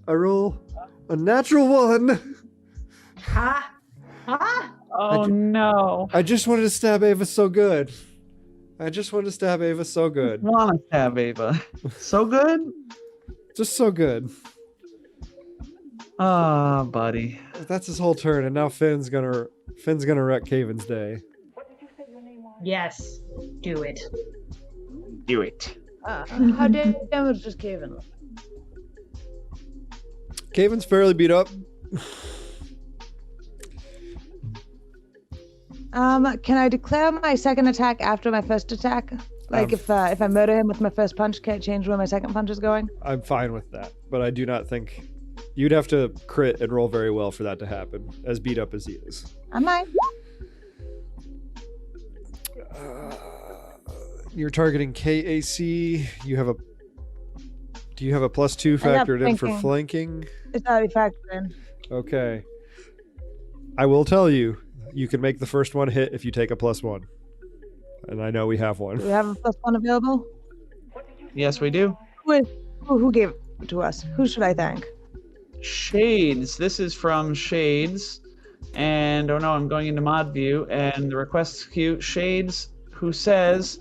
Speaker 1: I roll a natural 1!
Speaker 2: Ha! Ha!
Speaker 3: Oh no.
Speaker 1: I just wanted to stab Ava so good. Just
Speaker 3: Want to stab Ava. So good?
Speaker 1: Just so good.
Speaker 3: Ah, buddy.
Speaker 1: That's his whole turn, and now Finn's gonna wreck Caven's day.
Speaker 2: Yes. Do it.
Speaker 3: Do it.
Speaker 4: How damage is Caven?
Speaker 1: Caven's fairly beat up.
Speaker 4: Can I declare my second attack after my first attack? Like if I murder him with my first punch, can it change where my second punch is going?
Speaker 1: I'm fine with that, but I do not think you'd have to crit and roll very well for that to happen, as beat up as he is.
Speaker 4: I might.
Speaker 1: You're targeting KAC. Do you have a +2 factored in for flanking?
Speaker 4: It's already factored in.
Speaker 1: Okay. I will tell you, you can make the first one hit if you take a +1. And I know we have one.
Speaker 4: Do we have a +1 available?
Speaker 3: Yes, we do.
Speaker 4: Who gave it to us? Who should I thank?
Speaker 3: Shades. This is from Shades. And oh no, I'm going into mod view, and the request queue, Shades, who says,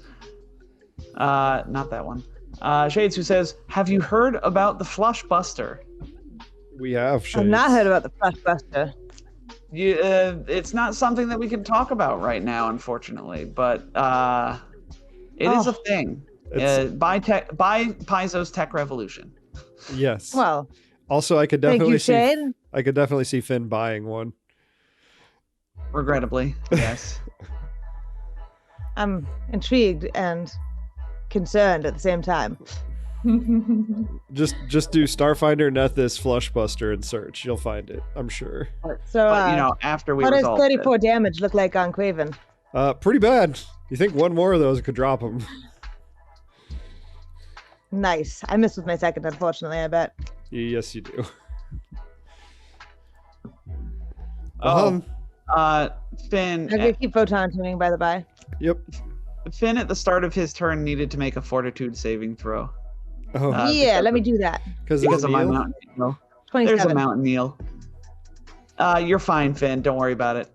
Speaker 3: not that one. Shades, who says, have you heard about the Flush Buster?
Speaker 1: We have Shades.
Speaker 4: I've not heard about the Flush Buster.
Speaker 3: It's not something that we can talk about right now, unfortunately, but it is a thing. Buy Paizo's Tech Revolution.
Speaker 1: Yes.
Speaker 4: Well,
Speaker 1: Also, I could
Speaker 4: thank
Speaker 1: definitely
Speaker 4: you,
Speaker 1: see.
Speaker 4: Shade.
Speaker 1: I could definitely see Finn buying one.
Speaker 3: Regrettably, yes.
Speaker 4: I'm intrigued and concerned at the same time.
Speaker 1: Just do Starfinder Nethys Flushbuster and search. You'll find it. I'm sure.
Speaker 4: So,
Speaker 3: But after we
Speaker 4: how does
Speaker 3: resolve
Speaker 4: 34 damage look like on Quaven?
Speaker 1: Pretty bad. You think one more of those could drop him?
Speaker 4: Nice. I missed with my second, unfortunately, I bet.
Speaker 1: Yes, you do.
Speaker 3: Finn.
Speaker 4: I'm gonna keep photon tuning, by the by.
Speaker 1: Yep.
Speaker 3: Finn at the start of his turn needed to make a Fortitude saving throw.
Speaker 1: Oh,
Speaker 4: Yeah, let me do that.
Speaker 1: because
Speaker 3: Because of my
Speaker 1: Neil?
Speaker 3: mountain meal.
Speaker 4: 27.
Speaker 3: There's a mountain meal. You're fine, Finn. Don't worry about it.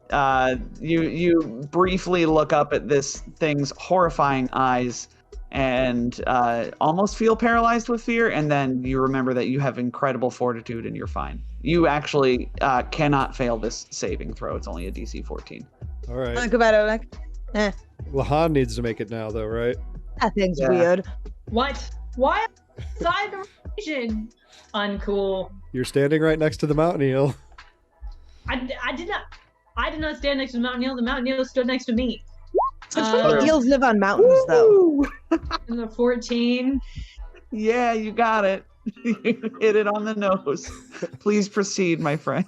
Speaker 3: You briefly look up at this thing's horrifying eyes and almost feel paralyzed with fear, and then you remember that you have incredible fortitude and you're fine. You actually cannot fail this saving throw. It's only a DC 14.
Speaker 1: All right.
Speaker 4: Look about it, like,
Speaker 1: Lahan needs to make it now, though, right?
Speaker 4: that thing's
Speaker 3: Yeah.
Speaker 4: weird.
Speaker 2: What? Why outside the region? Uncool.
Speaker 1: You're standing right next to the mountain eel.
Speaker 2: I did not stand next to the mountain eel. The mountain eel stood next to me.
Speaker 4: Eels live on mountains, though.
Speaker 3: Woo!
Speaker 2: In the 14.
Speaker 3: Yeah, you got it. You hit it on the nose. Please proceed, my friend.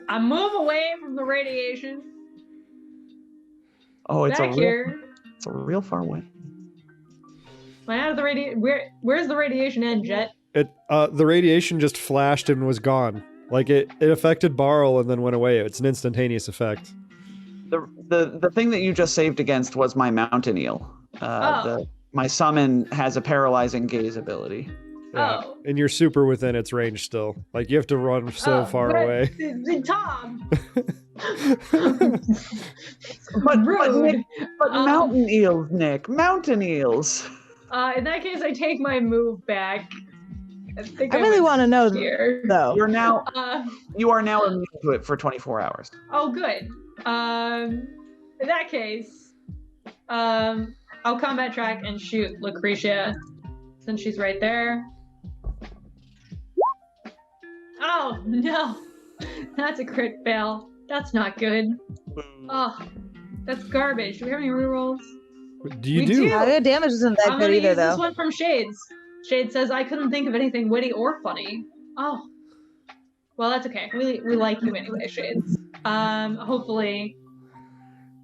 Speaker 2: I move away from the radiation.
Speaker 3: Oh, it's
Speaker 2: Back here.
Speaker 3: it's a real far away.
Speaker 2: Am I out of the radiation? Where's the radiation end, Jet?
Speaker 1: The radiation just flashed and was gone. Like it affected Barl and then went away. It's an instantaneous effect.
Speaker 3: The thing that you just saved against was my mountain eel. My summon has a paralyzing gaze ability.
Speaker 1: Yeah.
Speaker 2: Oh.
Speaker 1: And you're super within its range still. Like you have to run so far
Speaker 2: but-
Speaker 1: away.
Speaker 2: Tom.
Speaker 3: But
Speaker 2: Rude.
Speaker 3: mountain eels, Nick. Mountain eels.
Speaker 2: In that case, I take my move back. I
Speaker 4: really want to know,
Speaker 2: here.
Speaker 4: though.
Speaker 3: You are now immune to it for 24 hours.
Speaker 2: Oh, good. In that case, I'll combat track and shoot Lucretia, since she's right there. Oh no, that's a crit fail. That's not good. Oh, that's garbage. Do we have any rerolls?
Speaker 1: Do you
Speaker 2: We
Speaker 1: do?
Speaker 2: do.
Speaker 4: Their damage isn't that
Speaker 2: I'm
Speaker 4: good
Speaker 2: gonna
Speaker 4: either,
Speaker 2: use this
Speaker 4: though.
Speaker 2: one from Shades. Shades says I couldn't think of anything witty or funny. Oh, well that's okay. We like you anyway, Shades. Hopefully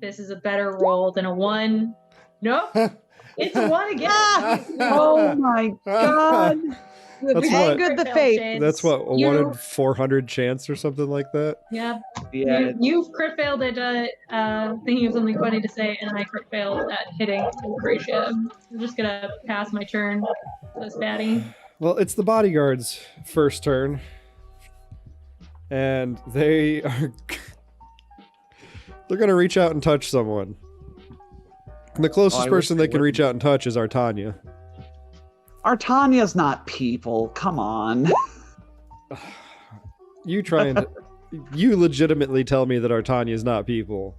Speaker 2: this is a better roll than a 1. Nope, it's a 1 again.
Speaker 3: Oh my god.
Speaker 1: That's
Speaker 2: We
Speaker 1: what-
Speaker 2: angered
Speaker 4: the fate.
Speaker 2: Shades.
Speaker 1: That's what, a
Speaker 2: You-
Speaker 1: 1 in 400 chance or something like that?
Speaker 2: Yeah.
Speaker 3: Yeah.
Speaker 2: You've crit failed at thinking of something funny to say, and I crit failed at hitting Lucretia. I'm just gonna pass my turn to this baddie.
Speaker 1: Well, it's the bodyguard's first turn. And they are... They're going to reach out and touch someone. The closest
Speaker 3: I
Speaker 1: person
Speaker 3: wish
Speaker 1: they
Speaker 3: they
Speaker 1: can reach out and touch is Artania.
Speaker 3: Artania's not people. Come on.
Speaker 1: You try and... You legitimately tell me that Artania is not people.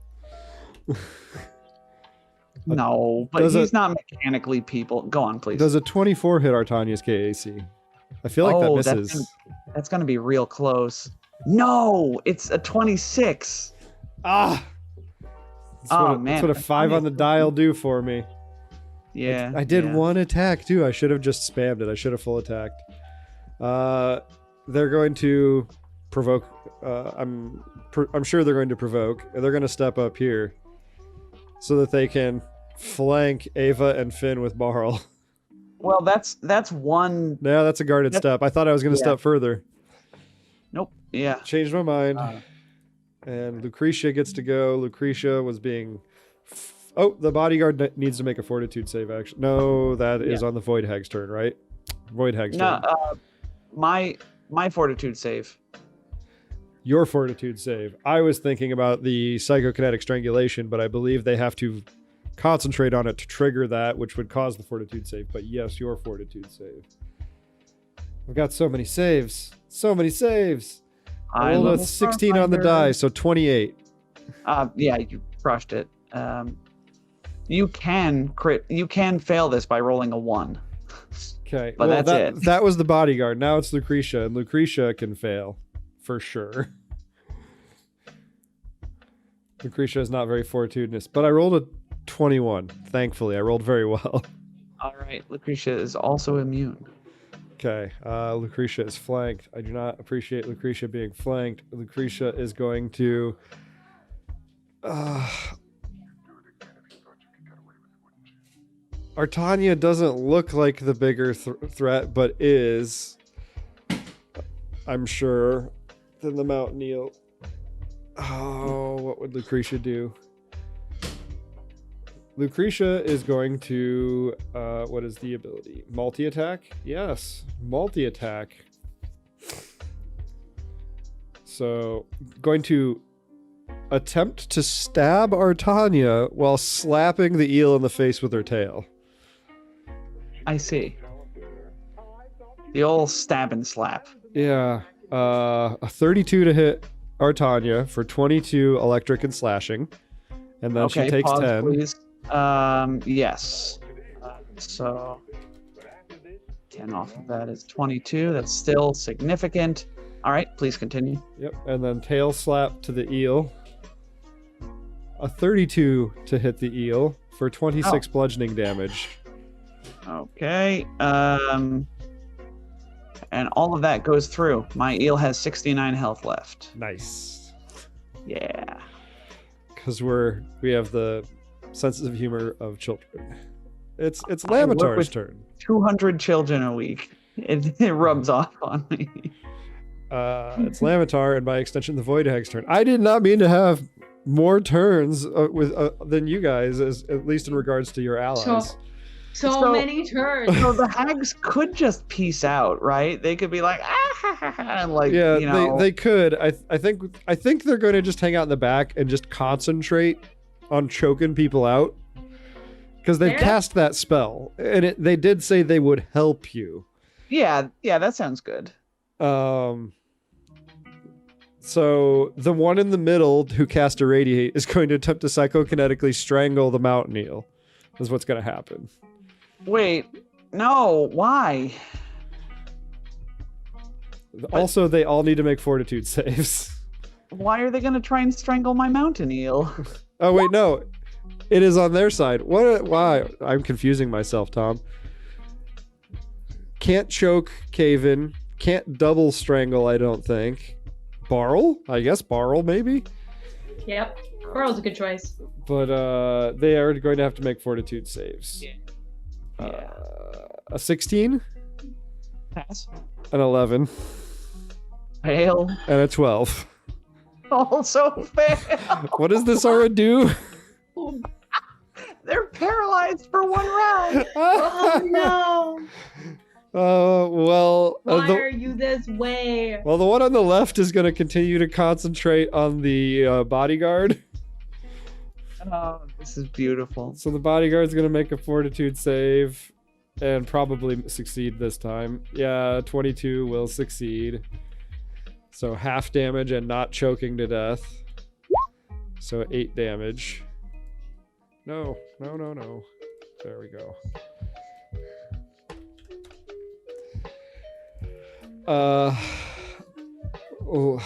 Speaker 3: No, but
Speaker 1: Does
Speaker 3: he's
Speaker 1: it-
Speaker 3: not mechanically people. Go on, please.
Speaker 1: Does a 24 hit Artania's KAC? I feel like that
Speaker 3: Oh,
Speaker 1: misses.
Speaker 3: That's gonna be real close. No, it's a 26.
Speaker 1: Ah! That's
Speaker 3: Oh,
Speaker 1: what a,
Speaker 3: man,
Speaker 1: That's what a 5 on the dial do for me.
Speaker 3: Yeah.
Speaker 1: I did
Speaker 3: yeah.
Speaker 1: one attack too. I should have just spammed it. I should have full attacked. They're going to provoke. I'm sure they're going to provoke. And they're going to step up here so that they can flank Ava and Finn with Barl.
Speaker 3: Well, that's one.
Speaker 1: No, that's a guarded step. I thought I was going to
Speaker 3: Yeah.
Speaker 1: step further.
Speaker 3: Nope. Yeah.
Speaker 1: Changed my mind.
Speaker 3: Uh.
Speaker 1: And Lucretia gets to go. Lucretia was being... Oh, the bodyguard needs to make a fortitude save, actually. No, that is on the Void Hag's turn, right? Void Hag's
Speaker 3: No.
Speaker 1: turn.
Speaker 3: My fortitude save.
Speaker 1: Your fortitude save. I was thinking about the psychokinetic strangulation, but I believe they have to concentrate on it to trigger that, which would cause the fortitude save. But yes, your fortitude save. I've got so many saves. So many saves. I rolled a 16 on the die, so 28.
Speaker 3: Yeah, you crushed it. You can crit. You can fail this by rolling a 1.
Speaker 1: Okay,
Speaker 3: But that's it.
Speaker 1: That was the bodyguard. Now it's Lucretia, and Lucretia can fail for sure. Lucretia is not very fortuitous, but I rolled a 21. Thankfully, I rolled very well.
Speaker 3: All right, Lucretia is also immune.
Speaker 1: Okay, Lucretia is flanked. I do not appreciate Lucretia being flanked. Lucretia is going to... Artania doesn't look like the bigger threat, but is, I'm sure, than the Mountain Eel. Oh, what would Lucretia do? Lucretia is going to, what is the ability? Multi-attack? Yes, multi-attack. So, going to attempt to stab Artania while slapping the eel in the face with her tail.
Speaker 3: I see. The old stab and slap.
Speaker 1: Yeah, a 32 to hit Artania for 22 electric and slashing, and then
Speaker 3: Okay,
Speaker 1: she takes
Speaker 3: pause,
Speaker 1: 10.
Speaker 3: please. Yes. So 10 off of that is 22. That's still significant. All right, please continue.
Speaker 1: Yep, and then tail slap to the eel. A 32 to hit the eel for 26 bludgeoning damage.
Speaker 3: Okay. And all of that goes through. My eel has 69 health left.
Speaker 1: Nice.
Speaker 3: Yeah.
Speaker 1: Because we have the senses of humor of children. It's
Speaker 3: work
Speaker 1: Lamitar's
Speaker 3: with-
Speaker 1: turn.
Speaker 3: 200 children a week. It rubs off on me.
Speaker 1: It's Lamitar, and by extension, the Void Hag's turn. I did not mean to have more turns than you guys, at least in regards to your allies.
Speaker 2: So many turns.
Speaker 3: So the hags could just peace out, right? They could be like, and like,
Speaker 1: Yeah,
Speaker 3: you know.
Speaker 1: they could. I think they're going to just hang out in the back and just concentrate on choking people out, because they cast that spell, and they did say they would help you.
Speaker 3: Yeah, that sounds good.
Speaker 1: So the one in the middle who cast Irradiate is going to attempt to psychokinetically strangle the Mountain Eel. Is what's going to happen.
Speaker 3: Wait, no, why?
Speaker 1: Also, they all need to make fortitude saves.
Speaker 3: Why are they going to try and strangle my mountain eel?
Speaker 1: Oh, wait, no. It is on their side. Why? I'm confusing myself, Tom. Can't choke, cave in. Can't double strangle, I don't think. Barl? I guess Barl, maybe?
Speaker 2: Yep. Barl's a good choice.
Speaker 1: But they are going to have to make fortitude saves.
Speaker 3: Yeah.
Speaker 1: A 16?
Speaker 3: Pass.
Speaker 1: An 11.
Speaker 3: Fail.
Speaker 1: And a 12.
Speaker 3: Also fail.
Speaker 1: What does this aura do?
Speaker 3: They're paralyzed for 1 round.
Speaker 2: Oh no!
Speaker 1: Well...
Speaker 2: Why are you this way?
Speaker 1: Well, the one on the left is going to continue to concentrate on the bodyguard.
Speaker 3: Oh, this is beautiful.
Speaker 1: So the bodyguard's going to make a fortitude save and probably succeed this time. Yeah, 22 will succeed. So half damage and not choking to death. So 8 damage. No. There we go.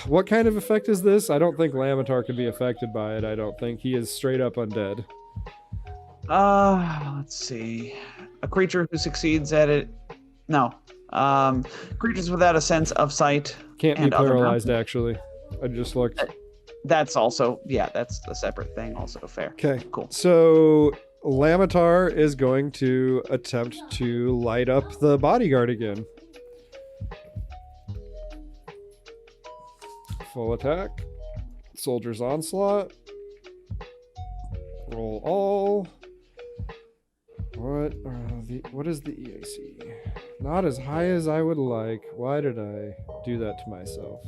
Speaker 1: What kind of effect is this? I don't think Lamitar can be affected by it. I don't think. He is straight up undead.
Speaker 3: Let's see. A creature who succeeds at it. No. Creatures without a sense of sight.
Speaker 1: Can't be
Speaker 3: and other
Speaker 1: paralyzed,
Speaker 3: mountain-
Speaker 1: actually. I just looked.
Speaker 3: That's also, that's a separate thing. Also fair.
Speaker 1: Okay.
Speaker 3: Cool.
Speaker 1: So Lamitar is going to attempt to light up the bodyguard again. Full attack. Soldier's Onslaught. Roll all. What is the EAC? Not as high as I would like. Why did I do that to myself?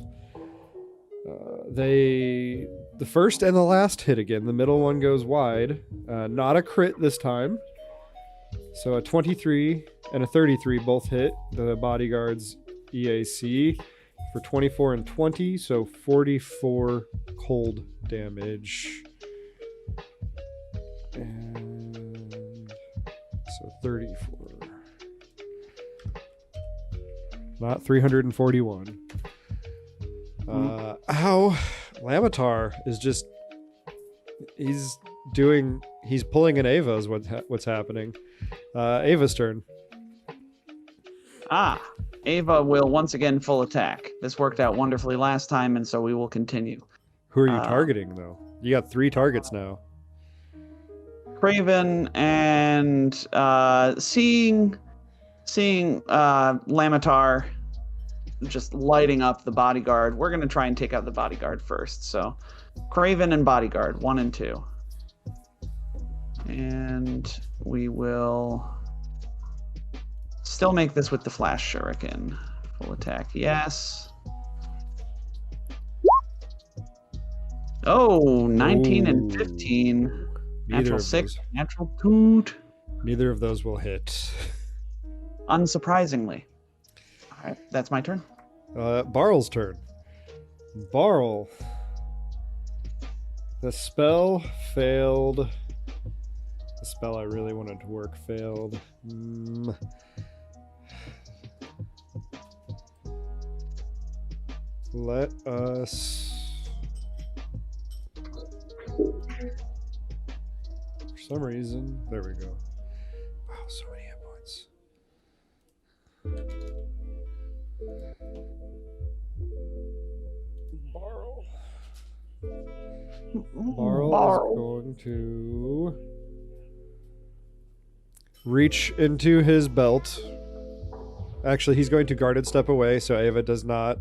Speaker 1: The first and the last hit again. The middle one goes wide. Not a crit this time. So a 23 and a 33 both hit the bodyguard's EAC for 24 and 20, so 44 cold damage. And 34. Not 341. Ow. Lamitar is just... He's pulling an Ava is what's happening. Ava's turn.
Speaker 3: Ava will once again full attack. This worked out wonderfully last time, and so we will continue.
Speaker 1: Who are you targeting, though? You got 3 targets now.
Speaker 3: Craven and seeing Lamitar just lighting up the bodyguard. We're going to try and take out the bodyguard first. So Craven and bodyguard, 1 and 2. And we will still make this with the flash shuriken. Full attack, yes. Oh, 19 and 15. Natural 6, natural 2.
Speaker 1: Neither of those will hit.
Speaker 3: Unsurprisingly. All right, that's my turn.
Speaker 1: Barl's turn. Barl. The spell failed. The spell I really wanted to work failed. Let us... For some reason... There we go. Wow, so many hit points. Barl is going to reach into his belt. Actually, he's going to guarded step away so Ava does not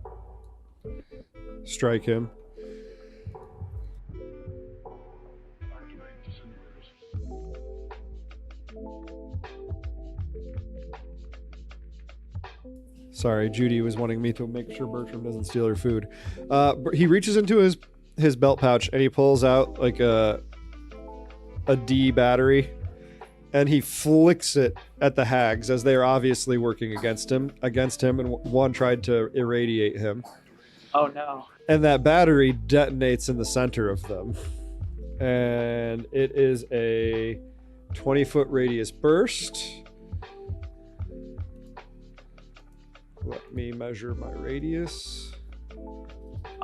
Speaker 1: strike him. Sorry, Judy was wanting me to make sure Bertram doesn't steal her food. He reaches into his belt pouch and he pulls out like a D battery, and he flicks it at the hags as they are obviously working against him, and one tried to irradiate him.
Speaker 3: Oh no. And
Speaker 1: that battery detonates in the center of them. And it is a 20-foot radius burst. Let me measure my radius.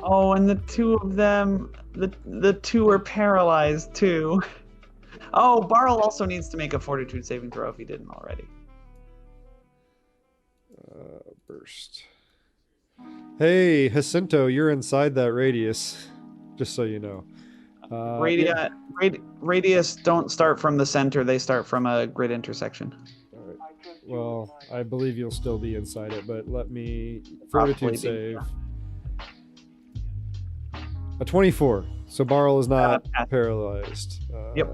Speaker 3: Oh, and the 2 of them, the 2 are paralyzed too. Oh, Barl also needs to make a fortitude saving throw if he didn't already.
Speaker 1: Burst. Hey, Jacinto, you're inside that radius. Just so you know.
Speaker 3: Radius don't start from the center; they start from a grid intersection.
Speaker 1: All right. Well, I believe you'll still be inside it, but let me fortitude save. A 24. So Barl is not paralyzed.
Speaker 3: Yep.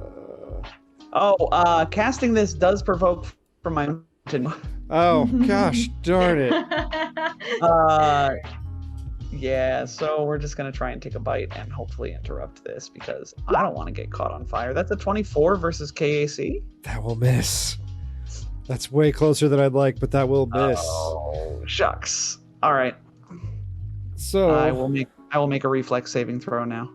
Speaker 3: Casting this does provoke from my mountain.
Speaker 1: Oh gosh, darn it.
Speaker 3: Yeah, so we're just gonna try and take a bite and hopefully interrupt this because I don't want to get caught on fire. That's a 24 versus KAC.
Speaker 1: That will miss. That's way closer than I'd like, but that will miss.
Speaker 3: Oh shucks. All right.
Speaker 1: So
Speaker 3: I will make a reflex saving throw now.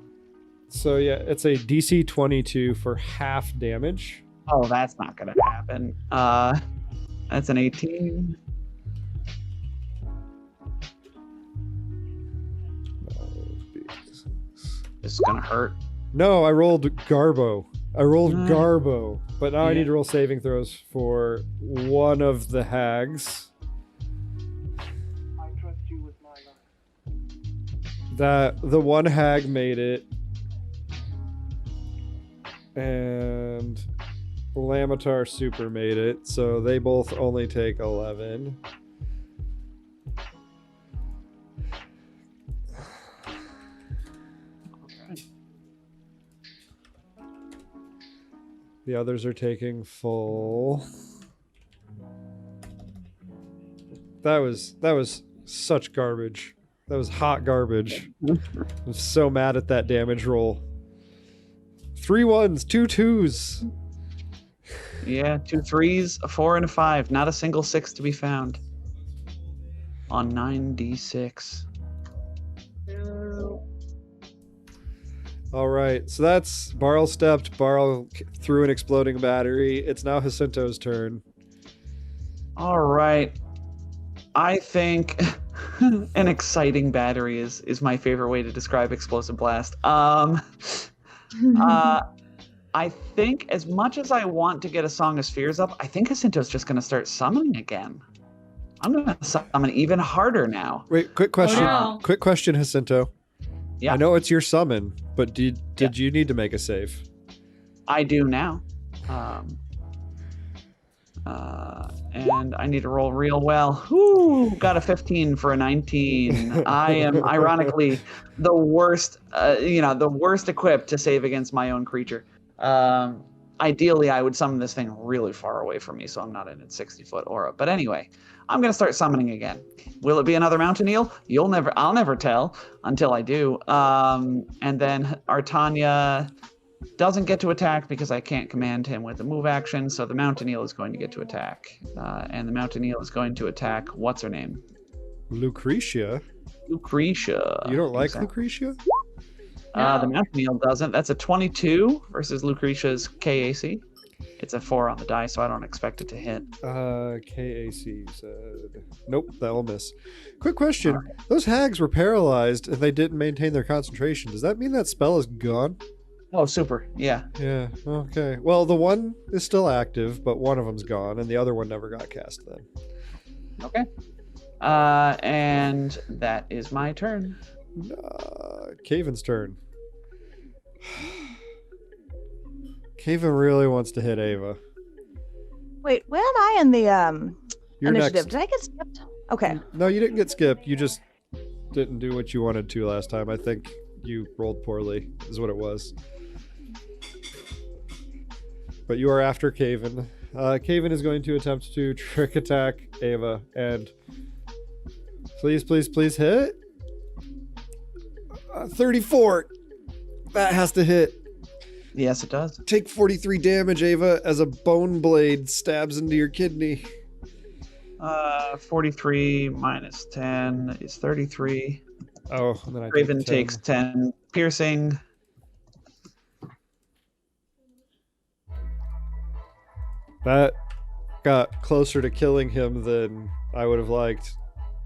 Speaker 1: So yeah, it's a DC 22 for half damage.
Speaker 3: Oh, that's not gonna happen. That's an 18. This is gonna hurt.
Speaker 1: No, I rolled Garbo. Garbo, but now I need to roll saving throws for one of the hags.
Speaker 5: I trust you with my life.
Speaker 1: The one hag made it, and Lamitar Super made it, so they both only take 11. The others are taking full. That was such garbage. That was hot garbage. I'm so mad at that damage roll. 3 1s, 2 2s.
Speaker 3: Yeah, 2 3s, a 4, and a 5. Not a single 6 to be found. On 9d6.
Speaker 1: All right, so that's Barl stepped. Barl threw an exploding battery. It's now Jacinto's turn.
Speaker 3: All right. I think an exciting battery is my favorite way to describe explosive blast. I think as much as I want to get a Song of Spheres up, I think Jacinto's just going to start summoning again. I'm going to summon even harder now.
Speaker 1: Wait, quick question.
Speaker 2: no.
Speaker 1: Quick question, Jacinto.
Speaker 3: Yeah.
Speaker 1: I know it's your summon, but did you need to make a save?
Speaker 3: I do now. And I need to roll real well. Whoo, got a 15 for a 19. I am ironically the worst, the worst equipped to save against my own creature. Ideally, I would summon this thing really far away from me, so I'm not in its 60-foot aura. But anyway, I'm gonna start summoning again. Will it be another mountain eel? I'll never tell until I do. And then Artanya doesn't get to attack because I can't command him with a move action, so the mountain eel is going to get to attack. And the mountain eel is going to attack, what's her name?
Speaker 1: Lucretia?
Speaker 3: Lucretia.
Speaker 1: You don't like
Speaker 3: Exactly.
Speaker 1: Lucretia?
Speaker 3: The mountain eel doesn't. That's a 22 versus Lucretia's KAC. It's a 4 on the die, so I don't expect it to hit.
Speaker 1: KAC said... Nope, that will miss. Quick question. Those hags were paralyzed and they didn't maintain their concentration. Does that mean that spell is gone?
Speaker 3: Oh, super. Yeah.
Speaker 1: Yeah, okay. Well, the one is still active, but one of them's gone, and the other one never got cast then.
Speaker 3: Okay. And that is my turn.
Speaker 1: Caven's turn. Caven really wants to hit Ava.
Speaker 4: Wait, where am I in the
Speaker 1: You're
Speaker 4: initiative?
Speaker 1: next.
Speaker 4: Did I get skipped? Okay.
Speaker 1: No, you didn't get skipped. You just didn't do what you wanted to last time. I think you rolled poorly, is what it was. But you are after Caven. Caven is going to attempt to trick attack Ava, and please, please, please hit. 34. That has to hit.
Speaker 3: Yes, it does.
Speaker 1: Take 43 damage, Ava, as a bone blade stabs into your kidney.
Speaker 3: 43 minus 10 is 33.
Speaker 1: Oh, and then I
Speaker 3: Raven
Speaker 1: take 10.
Speaker 3: takes 10 piercing.
Speaker 1: That got closer to killing him than I would have liked.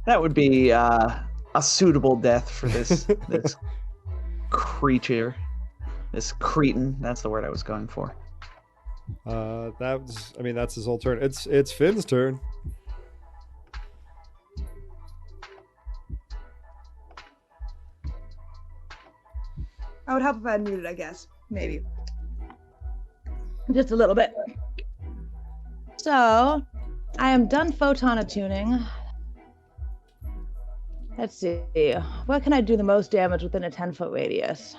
Speaker 3: That would be a suitable death for this this creature. This cretin. That's the word I was going for.
Speaker 1: That's his whole turn. It's Finn's turn.
Speaker 4: I would help if I had muted, I guess. Maybe. Just a little bit. So, I am done photon attuning. Let's see. Where can I do the most damage within a 10-foot radius?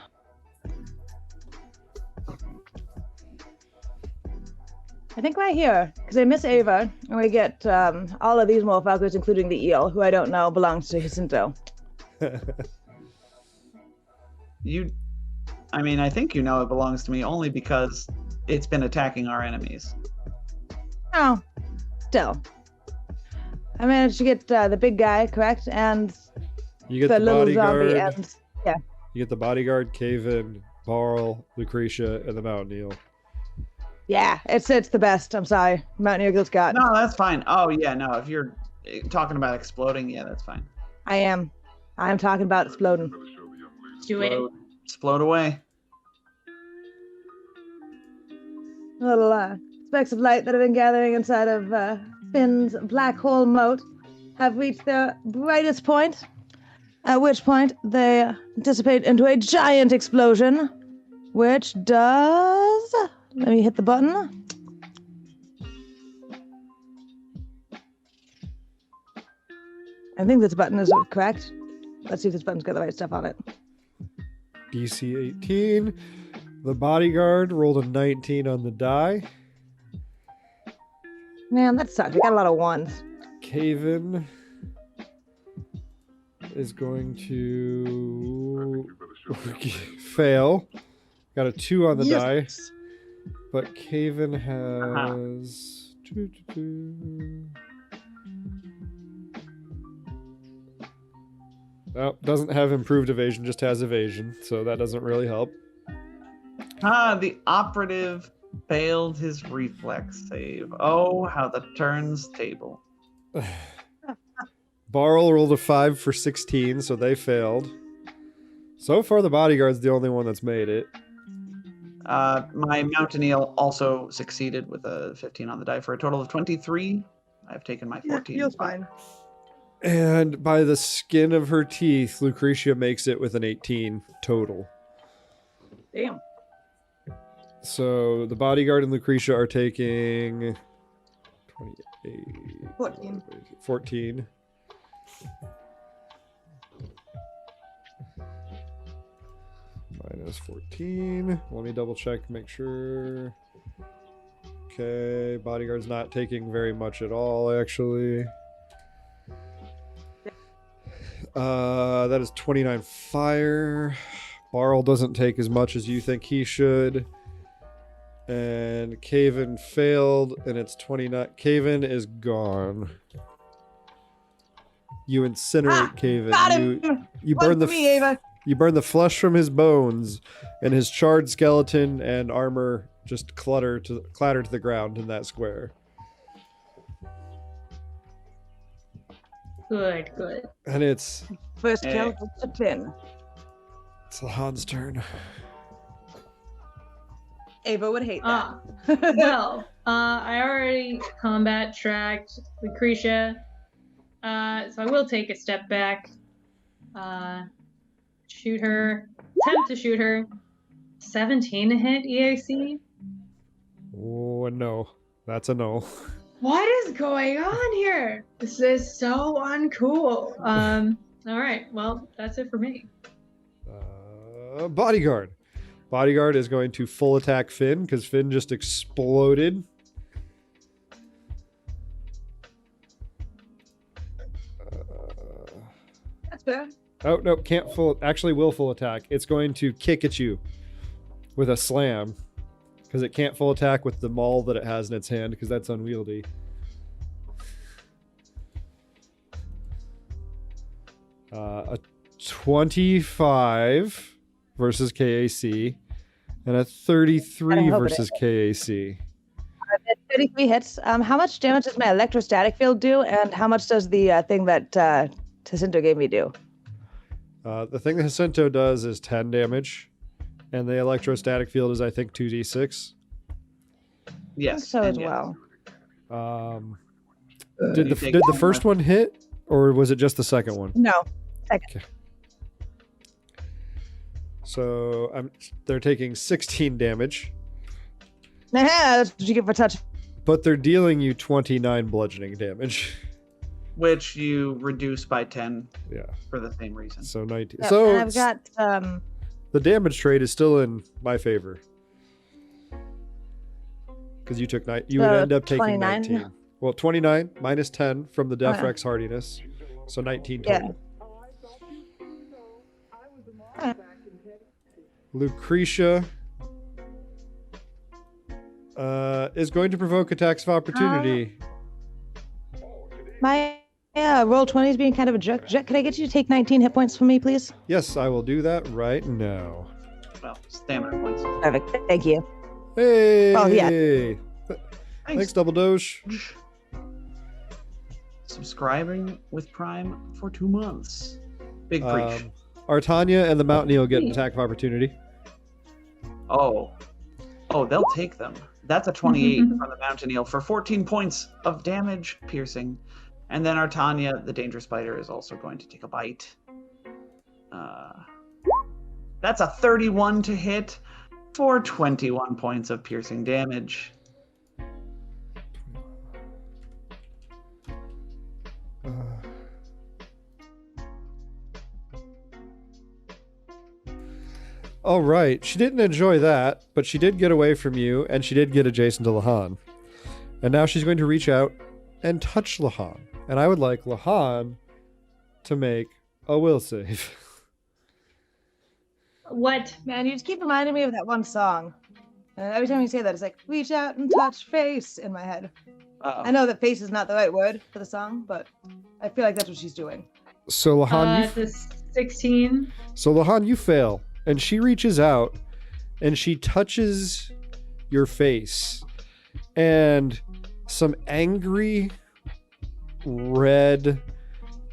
Speaker 4: I think right here, because I miss Ava, and we get all of these motherfuckers, including the eel, who I don't know belongs to Jacinto.
Speaker 3: I think you know it belongs to me only because it's been attacking our enemies.
Speaker 4: Oh, still. I managed to get the big guy, correct? And
Speaker 1: You get
Speaker 4: the
Speaker 1: the
Speaker 4: little
Speaker 1: bodyguard.
Speaker 4: zombie and... Yeah.
Speaker 1: You get the bodyguard, Caven, Barl, Lucretia, and the mountain eel.
Speaker 4: Yeah, it's the best. I'm sorry. Mountaineer Guild's got.
Speaker 3: No, that's fine. Oh, yeah, no. If you're talking about exploding, yeah, that's fine.
Speaker 4: I am. I'm talking about exploding.
Speaker 2: Do it.
Speaker 3: Explode away.
Speaker 4: Little specks of light that have been gathering inside of Finn's black hole moat have reached their brightest point, at which point they dissipate into a giant explosion, which does... Let me hit the button. I think this button is correct. Let's see if this button's got the right stuff on it.
Speaker 1: DC 18. The bodyguard rolled a 19 on the die.
Speaker 4: Man, that sucks. We got a lot of ones.
Speaker 1: Caven is going to fail. Got a 2 on the die. But Caven has... Oh, doesn't have improved evasion, just has evasion, so that doesn't really help.
Speaker 3: The operative failed his reflex save. Oh, how the turns table.
Speaker 1: Barl rolled a 5 for 16, so they failed. So far, the bodyguard's the only one that's made it.
Speaker 3: My Mountaineer also succeeded with a 15 on the die for a total of 23. I've taken my 14.
Speaker 4: Feels fine.
Speaker 1: And by the skin of her teeth, Lucretia makes it with an 18 total.
Speaker 4: Damn.
Speaker 1: So the bodyguard and Lucretia are taking 28, 14. Minus 14. Let me double check, make sure. Okay, bodyguard's not taking very much at all, actually. That is 29 fire. Barl doesn't take as much as you think he should. And Caven failed, and it's 29. Caven is gone. You incinerate Caven.
Speaker 4: Got him!
Speaker 1: You burn the
Speaker 4: me, Ava.
Speaker 1: You burn the flesh from his bones, and his charred skeleton and armor just clatter to the ground in that square.
Speaker 2: Good, good.
Speaker 1: And it's
Speaker 4: First kill for the pin.
Speaker 1: Lahan's turn.
Speaker 4: Ava would hate that.
Speaker 2: Well, I already combat tracked Lucretia, so I will take a step back. Shoot her. Attempt to shoot her. 17 to hit EAC.
Speaker 1: Oh, no. That's a no.
Speaker 2: What is going on here? This is so uncool. All right. Well, that's it for me.
Speaker 1: Bodyguard. Bodyguard is going to full attack Finn because Finn just exploded.
Speaker 4: That's fair.
Speaker 1: Oh, no, can't full. Actually, will full attack. It's going to kick at you with a slam because it can't full attack with the maul that it has in its hand because that's unwieldy. A 25 versus KAC and a 33 versus KAC.
Speaker 4: 33 hits. How much damage does my electrostatic field do, and how much does the thing that Jacinto gave me do?
Speaker 1: The thing that Jacinto does is 10 damage, and the electrostatic field is, I think, 2d6.
Speaker 3: Yes.
Speaker 4: So as
Speaker 3: and yes.
Speaker 4: well.
Speaker 1: Did the first one hit, or was it just the second one?
Speaker 4: No, second.
Speaker 1: Okay. So they're taking 16 damage,
Speaker 4: That's what you get for touch.
Speaker 1: but they're dealing you 29 bludgeoning damage.
Speaker 3: Which you reduce by 10
Speaker 1: Yeah,
Speaker 3: for the same reason.
Speaker 1: so 19.
Speaker 4: Yep,
Speaker 1: So
Speaker 4: and I've got
Speaker 1: the damage trade is still in my favor. Because you took you would
Speaker 4: So
Speaker 1: end up taking
Speaker 4: 29?
Speaker 1: 19. Well, 29 minus 10 from the Death
Speaker 4: Okay.
Speaker 1: Rex hardiness. So 19
Speaker 4: Yeah.
Speaker 1: total. Lucretia is going to provoke attacks of opportunity.
Speaker 4: my roll 20 is being kind of a jerk. Could I get you to take 19 hit points from me, please?
Speaker 1: Yes, I will do that right now.
Speaker 3: Well, stamina points.
Speaker 4: Perfect. Thank you.
Speaker 1: Hey!
Speaker 4: Oh, yeah.
Speaker 1: Thanks, Double Doge.
Speaker 3: Subscribing with Prime for 2 months. Big preach.
Speaker 1: Artania and the Mountaineer get an attack of opportunity.
Speaker 3: Oh, they'll take them. That's a 28 from the Mountaineer for 14 points of damage piercing. And then Artania, the Danger Spider, is also going to take a bite. That's a 31 to hit for 21 points of piercing damage.
Speaker 1: All right. She didn't enjoy that, but she did get away from you, and she did get adjacent to Lahan. And now she's going to reach out and touch Lahan. And I would like Lahan to make a will save.
Speaker 2: What?
Speaker 4: Man, you just keep reminding me of that one song. And every time you say that, it's like, reach out and touch face in my head.
Speaker 3: Uh-oh.
Speaker 4: I know that face is not the right word for the song, but I feel like that's what she's doing.
Speaker 1: So Lahan,
Speaker 2: The 16.
Speaker 1: So Lahan, you fail, and she reaches out, and she touches your face, and some angry red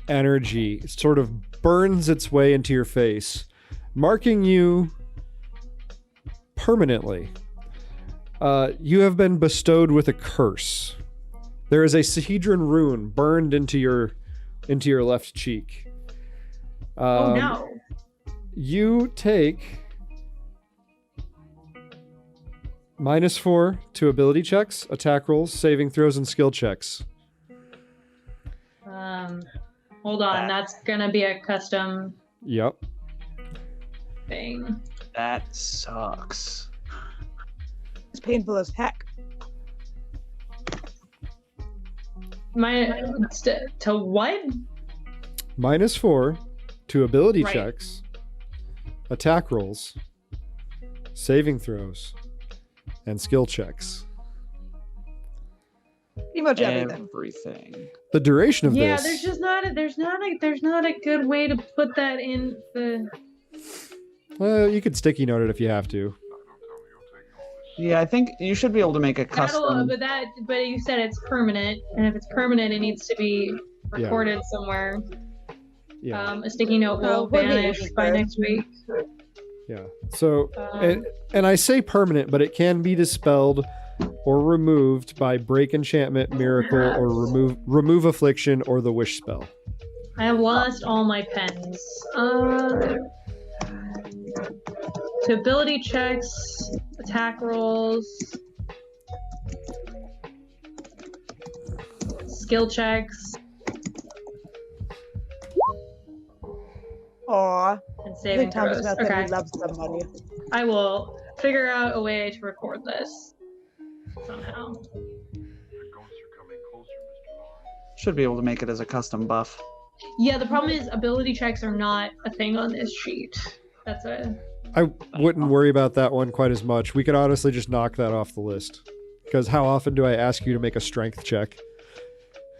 Speaker 1: energy sort of burns its way into your face, marking you permanently. You have been bestowed with a curse. There is a Sahedron rune burned into your left cheek.
Speaker 2: Oh no.
Speaker 1: You take -4 to ability checks, attack rolls, saving throws, and skill checks.
Speaker 2: Hold on. That's gonna be a custom
Speaker 1: Yep.
Speaker 2: thing.
Speaker 3: That sucks.
Speaker 4: It's painful as heck.
Speaker 2: To what?
Speaker 1: -4 to ability
Speaker 2: Right.
Speaker 1: checks, attack rolls, saving throws, and skill checks.
Speaker 4: Pretty much everything.
Speaker 3: Everything.
Speaker 1: The duration of
Speaker 2: Yeah,
Speaker 1: this.
Speaker 2: there's not a good way to put that in the.
Speaker 1: Well, you could sticky note it if you have to.
Speaker 3: Yeah, I think you should be able to make a custom.
Speaker 2: But you said it's permanent, and if it's permanent, it needs to be recorded somewhere.
Speaker 1: Yeah.
Speaker 2: A sticky note will
Speaker 4: we'll get
Speaker 2: vanish
Speaker 4: you
Speaker 2: by
Speaker 4: first.
Speaker 2: next week.
Speaker 1: Yeah. So,
Speaker 2: Um,
Speaker 1: and I say permanent, but it can be dispelled or removed by break enchantment, miracle, or remove affliction or the wish spell.
Speaker 2: I have lost all my pens. To ability checks, attack rolls, skill checks,
Speaker 4: Aw.
Speaker 2: and
Speaker 4: I
Speaker 2: saving
Speaker 4: think Thomas
Speaker 2: throws.
Speaker 4: got that
Speaker 2: Okay,
Speaker 4: he loves somebody.
Speaker 2: I will figure out a way to record this somehow.
Speaker 3: Should be able to make it as a custom buff.
Speaker 2: Yeah, the problem is ability checks are not a thing on this sheet. That's a.
Speaker 1: I wouldn't worry about that one quite as much. We could honestly just knock that off the list. Because how often do I ask you to make a strength check?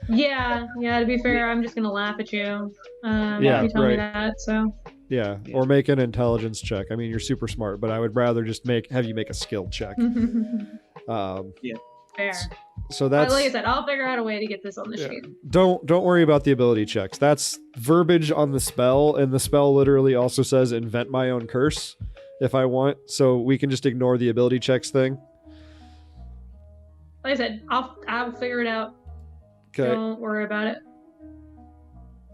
Speaker 2: Yeah, to be fair, I'm just gonna laugh at you.
Speaker 1: Yeah,
Speaker 2: if you tell me
Speaker 1: right.
Speaker 2: that, so.
Speaker 1: Yeah, or make an intelligence check. I mean, you're super smart, but I would rather just have you make a skill check.
Speaker 2: Fair.
Speaker 1: So that's
Speaker 2: Like I said, I'll figure out a way to get this on the sheet.
Speaker 1: don't worry about the ability checks. That's verbiage on the spell, and the spell literally also says invent my own curse if I want. So we can just ignore the ability checks thing.
Speaker 2: Like I said, I'll figure it out.
Speaker 1: Okay.
Speaker 2: Don't worry about it.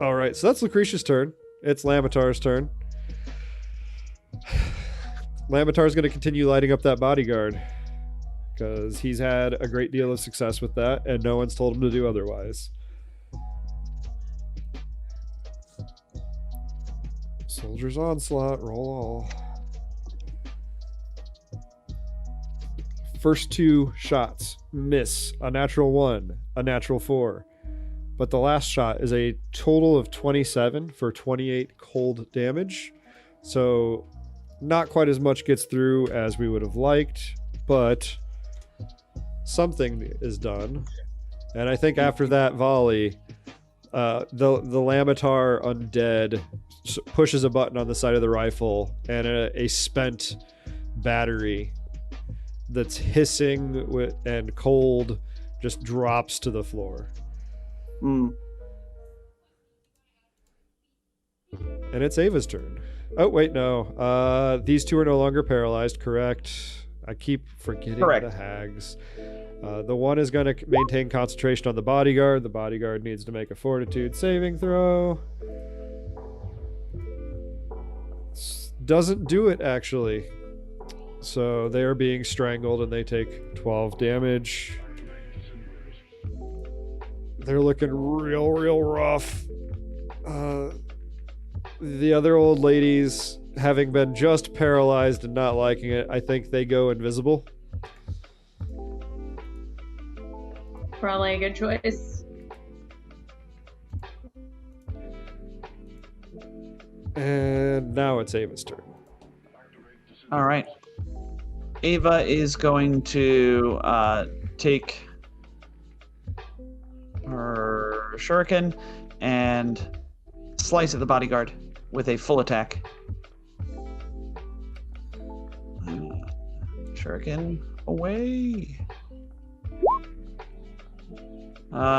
Speaker 1: All right. So that's Lucretia's turn. It's Lamitar's turn. Lamitar's going to continue lighting up that bodyguard because he's had a great deal of success with that, and no one's told him to do otherwise. Soldier's Onslaught, roll all. First 2 shots miss, a natural 1, a natural 4. But the last shot is a total of 27 for 28 cold damage. So not quite as much gets through as we would have liked, but something is done. And I think after that volley, the Lamitar undead pushes a button on the side of the rifle, and a spent battery that's hissing and cold just drops to the floor.
Speaker 3: Mm.
Speaker 1: And it's Ava's turn. Oh, wait, no. These 2 are no longer paralyzed, correct? I keep forgetting
Speaker 3: Correct.
Speaker 1: the hags. The one is going to maintain concentration on the bodyguard. The bodyguard needs to make a fortitude saving throw. Doesn't do it, actually. So they are being strangled, and they take 12 damage. They're looking real rough. The other old ladies, having been just paralyzed and not liking it, I think they go invisible.
Speaker 2: Probably a good choice.
Speaker 1: And now it's Ava's turn.
Speaker 3: All right. Ava is going to take her shuriken and slice at the bodyguard with a full attack. Shuriken away.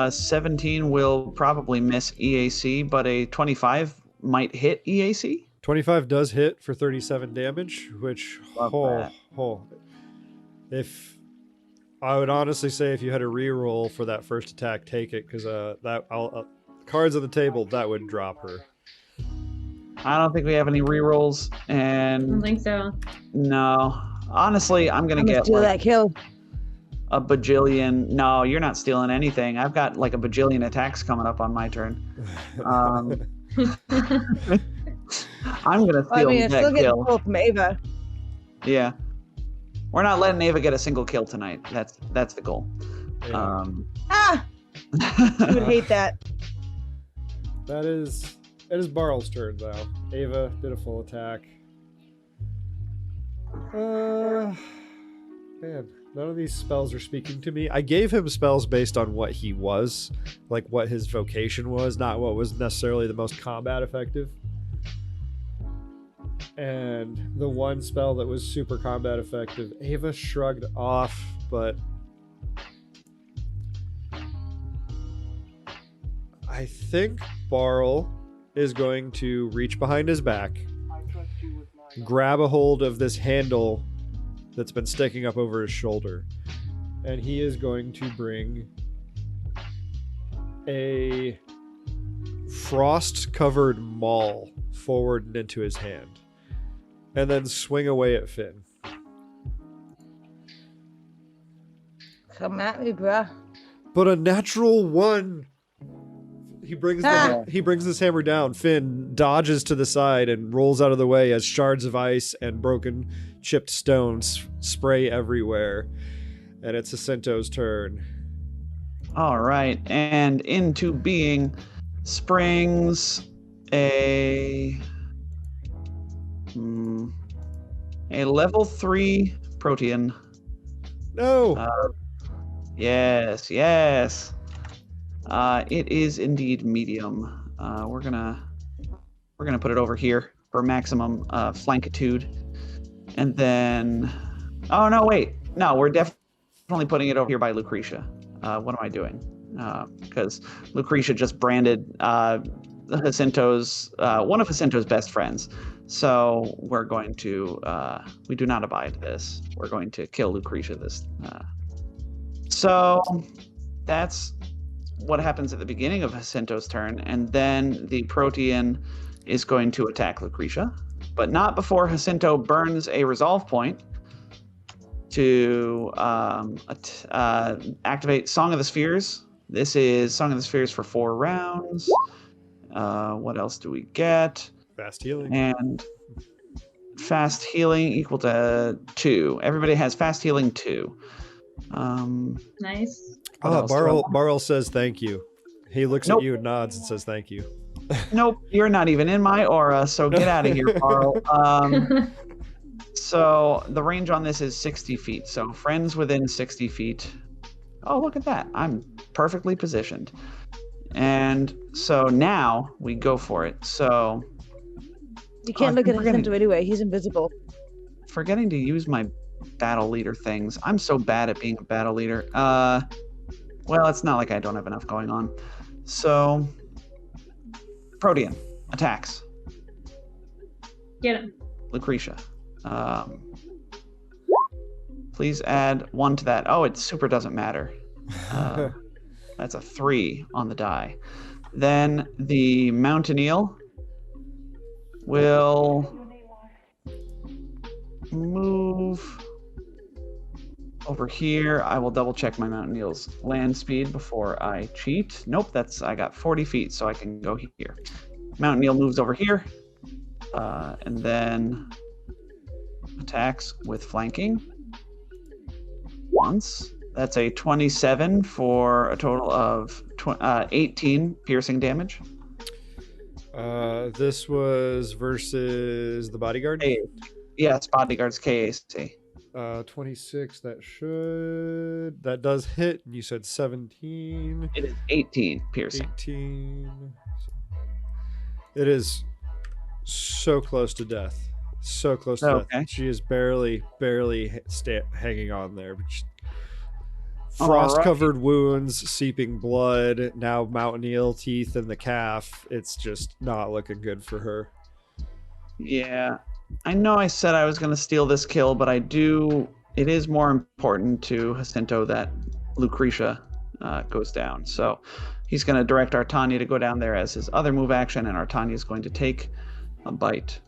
Speaker 3: 17 will probably miss EAC, but a 25 might hit EAC.
Speaker 1: 25 does hit for 37 damage, which
Speaker 3: Love that.
Speaker 1: If I would honestly say if you had a reroll for that first attack, take it, because cards on the table, that would drop her.
Speaker 3: I don't think we have any rerolls,
Speaker 2: I don't
Speaker 3: and
Speaker 2: think so.
Speaker 3: no, honestly, I'm gonna get
Speaker 4: steal
Speaker 3: like
Speaker 4: that kill.
Speaker 3: a bajillion. No, you're not stealing anything. I've got like a bajillion attacks coming up on my turn. I'm gonna steal
Speaker 4: I mean, it's
Speaker 3: that
Speaker 4: still getting
Speaker 3: kill.
Speaker 4: pulled from Ava.
Speaker 3: Yeah, we're not letting Ava get a single kill tonight. That's the goal.
Speaker 1: Yeah.
Speaker 4: You would hate that.
Speaker 1: It is Barl's turn, though. Ava did a full attack. Man, none of these spells are speaking to me. I gave him spells based on what he was, like what his vocation was, not what was necessarily the most combat effective. And the one spell that was super combat effective, Ava shrugged off, but I think Barl is going to reach behind his back,
Speaker 5: I trust you with my life.
Speaker 1: grab a hold of this handle that's been sticking up over his shoulder, and he is going to bring a frost-covered maul forward and into his hand, and then swing away at Finn.
Speaker 4: Come at me, bruh.
Speaker 1: But a natural one. He brings this hammer down. Finn dodges to the side and rolls out of the way as shards of ice and broken chipped stones spray everywhere. And it's Jacinto's turn.
Speaker 3: All right, and into being springs a level 3 protean.
Speaker 1: No.
Speaker 3: Yes. It is indeed medium. We're gonna put it over here for maximum flankitude, and then oh no, wait, no, we're definitely putting it over here by Lucretia. What am I doing? Because Lucretia just branded Jacinto's one of Jacinto's best friends. So we're going to we do not abide this. We're going to kill Lucretia this. So that's what happens at the beginning of Jacinto's turn, and then the Protean is going to attack Lucretia, but not before Jacinto burns a resolve point to activate Song of the Spheres. This is Song of the Spheres for 4 rounds. What else do we get?
Speaker 1: Fast healing.
Speaker 3: And fast healing equal to 2. Everybody has fast healing 2.
Speaker 2: Nice.
Speaker 3: What
Speaker 1: Oh,
Speaker 3: else do I want?
Speaker 1: Barl says thank you. He looks
Speaker 3: Nope.
Speaker 1: at you and nods and says thank you.
Speaker 3: Nope, you're not even in my aura, so get out of here, Carl. So the range on this is 60 feet. So friends within 60 feet. Oh, look at that. I'm perfectly positioned. And so now we go for it. So
Speaker 4: You can't
Speaker 3: I'm
Speaker 4: look at
Speaker 3: forgetting.
Speaker 4: Jacinto anyway. He's invisible.
Speaker 3: forgetting to use my battle leader things. I'm so bad at being a battle leader. Well, it's not like I don't have enough going on. So Protean attacks
Speaker 2: Get him.
Speaker 3: Lucretia. Please add 1 to that. Oh, it super doesn't matter. That's a 3 on the die. Then the mountain eel will move over here. I will double check my mountain eel's land speed before I cheat. Nope, I got 40 feet, so I can go here. Mountain eel moves over here, and then attacks with flanking once. That's a 27 for a total of 18 piercing damage.
Speaker 1: This was versus the bodyguard.
Speaker 3: Yes, bodyguard's KAC.
Speaker 1: 26. That does hit. You said 17.
Speaker 3: It is 18 piercing.
Speaker 1: 18. It is so close to death. So close to
Speaker 3: Okay.
Speaker 1: that. She is barely hanging on there.
Speaker 3: All
Speaker 1: Frost-covered wounds, seeping blood, now mountain eel teeth in the calf. It's just not looking good for her.
Speaker 3: Yeah. I know I said I was going to steal this kill, but it is more important to Jacinto that Lucretia goes down. So he's going to direct Artania to go down there as his other move action, and Artania is going to take a bite.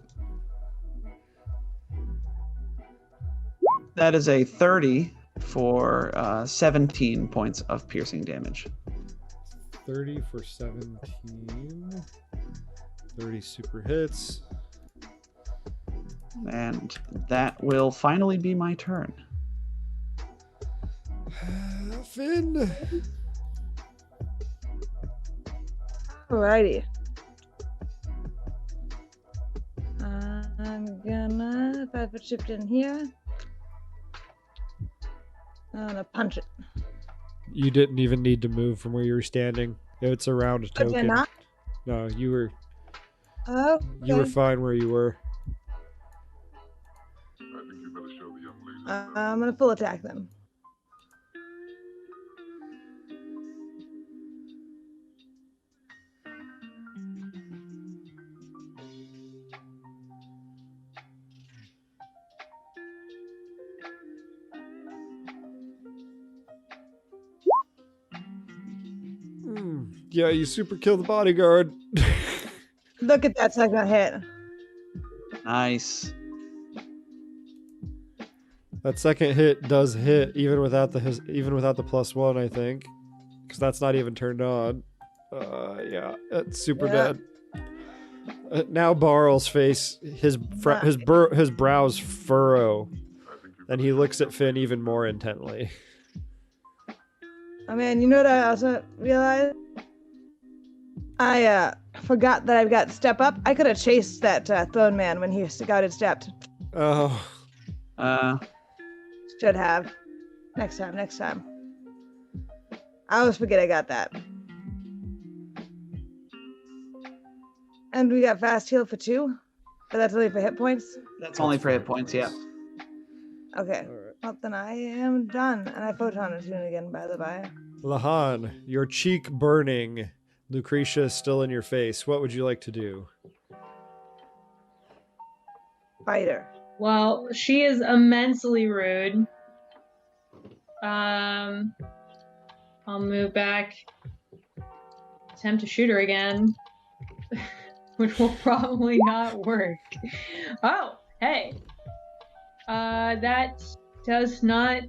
Speaker 3: That is a 30 for 17 points of piercing damage.
Speaker 1: 30 for 17. 30 super hits.
Speaker 3: And that will finally be my turn.
Speaker 1: Finn.
Speaker 4: Alrighty. I'm gonna 5-foot shift in here. I'm gonna punch it.
Speaker 1: You didn't even need to move from where you were standing. It's a round
Speaker 4: Oh, did I
Speaker 1: token.
Speaker 4: not?
Speaker 1: No, you were
Speaker 4: Oh,
Speaker 1: you were fine where you were.
Speaker 4: I'm gonna full attack them.
Speaker 1: Yeah, you super kill the bodyguard.
Speaker 4: Look at that second hit.
Speaker 3: Nice.
Speaker 1: That second hit does hit even without the +1, I think, because that's not even turned on. Yeah, it's super dead. Now Barl's face, his brows furrow, and he looks at Finn even more intently.
Speaker 4: Oh man, you know what I also realized? I forgot that I've got step up. I could have chased that throne man when he scouted stepped.
Speaker 1: Oh,
Speaker 4: Should have. Next time. I always forget I got that. And we got fast heal for 2, but that's only for hit points.
Speaker 3: That's only for hit points, yeah.
Speaker 4: Okay.
Speaker 1: all right.
Speaker 4: Well, then I am done. And I photon attune again, by the by.
Speaker 1: Lahan, your cheek burning. Lucretia is still in your face. What would you like to do?
Speaker 4: Fighter.
Speaker 2: Well, she is immensely rude. I'll move back. Attempt to shoot her again. Which will probably not work. Oh, hey. That does not...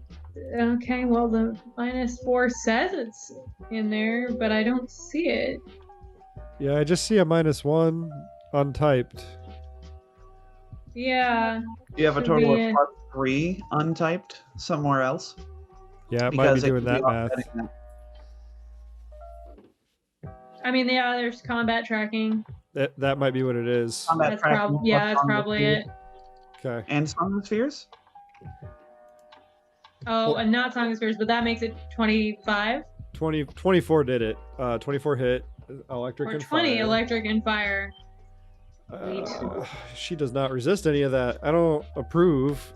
Speaker 2: Okay, well, the -4 says it's in there, but I don't see it.
Speaker 1: Yeah, I just see a -1 untyped.
Speaker 2: Yeah.
Speaker 3: You have a
Speaker 2: Should
Speaker 3: total
Speaker 2: be
Speaker 3: of +3 untyped somewhere else.
Speaker 1: Yeah, it might be
Speaker 3: Because it
Speaker 1: doing
Speaker 3: could
Speaker 1: that
Speaker 3: be
Speaker 1: math.
Speaker 3: offsetting that.
Speaker 2: I mean, yeah, there's combat tracking.
Speaker 1: That might be what it is.
Speaker 3: Combat
Speaker 2: That's
Speaker 3: tracking
Speaker 2: yeah,
Speaker 3: plus
Speaker 2: that's
Speaker 3: Song of
Speaker 2: probably
Speaker 3: Spheres.
Speaker 2: it.
Speaker 1: Okay.
Speaker 3: And Song of Spheres?
Speaker 2: Oh,
Speaker 1: Well-
Speaker 2: and not Song of Spears, but that makes it 25
Speaker 1: 24 did it. 24 hit. Electric
Speaker 2: or
Speaker 1: and
Speaker 2: 20
Speaker 1: fire.
Speaker 2: electric and fire.
Speaker 1: She does not resist any of that. I don't approve.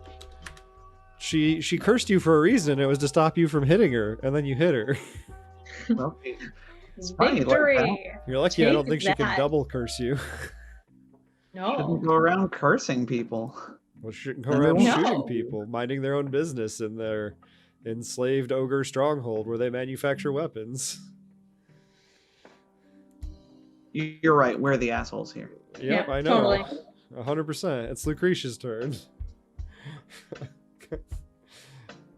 Speaker 1: She cursed you for a reason. It was to stop you from hitting her, and then you hit her.
Speaker 3: Well, it's funny like that.
Speaker 2: Victory!
Speaker 1: You're lucky I don't think
Speaker 2: Take
Speaker 1: she can
Speaker 2: that.
Speaker 1: double curse you.
Speaker 2: No.
Speaker 3: Shouldn't go around cursing people.
Speaker 1: Well, she shouldn't go around
Speaker 2: No.
Speaker 1: shooting people, minding their own business in their enslaved ogre stronghold where they manufacture weapons.
Speaker 3: You're right. We're the assholes here.
Speaker 1: Yep,
Speaker 2: Yeah,
Speaker 1: I know.
Speaker 2: totally.
Speaker 1: 100%. It's Lucretia's turn.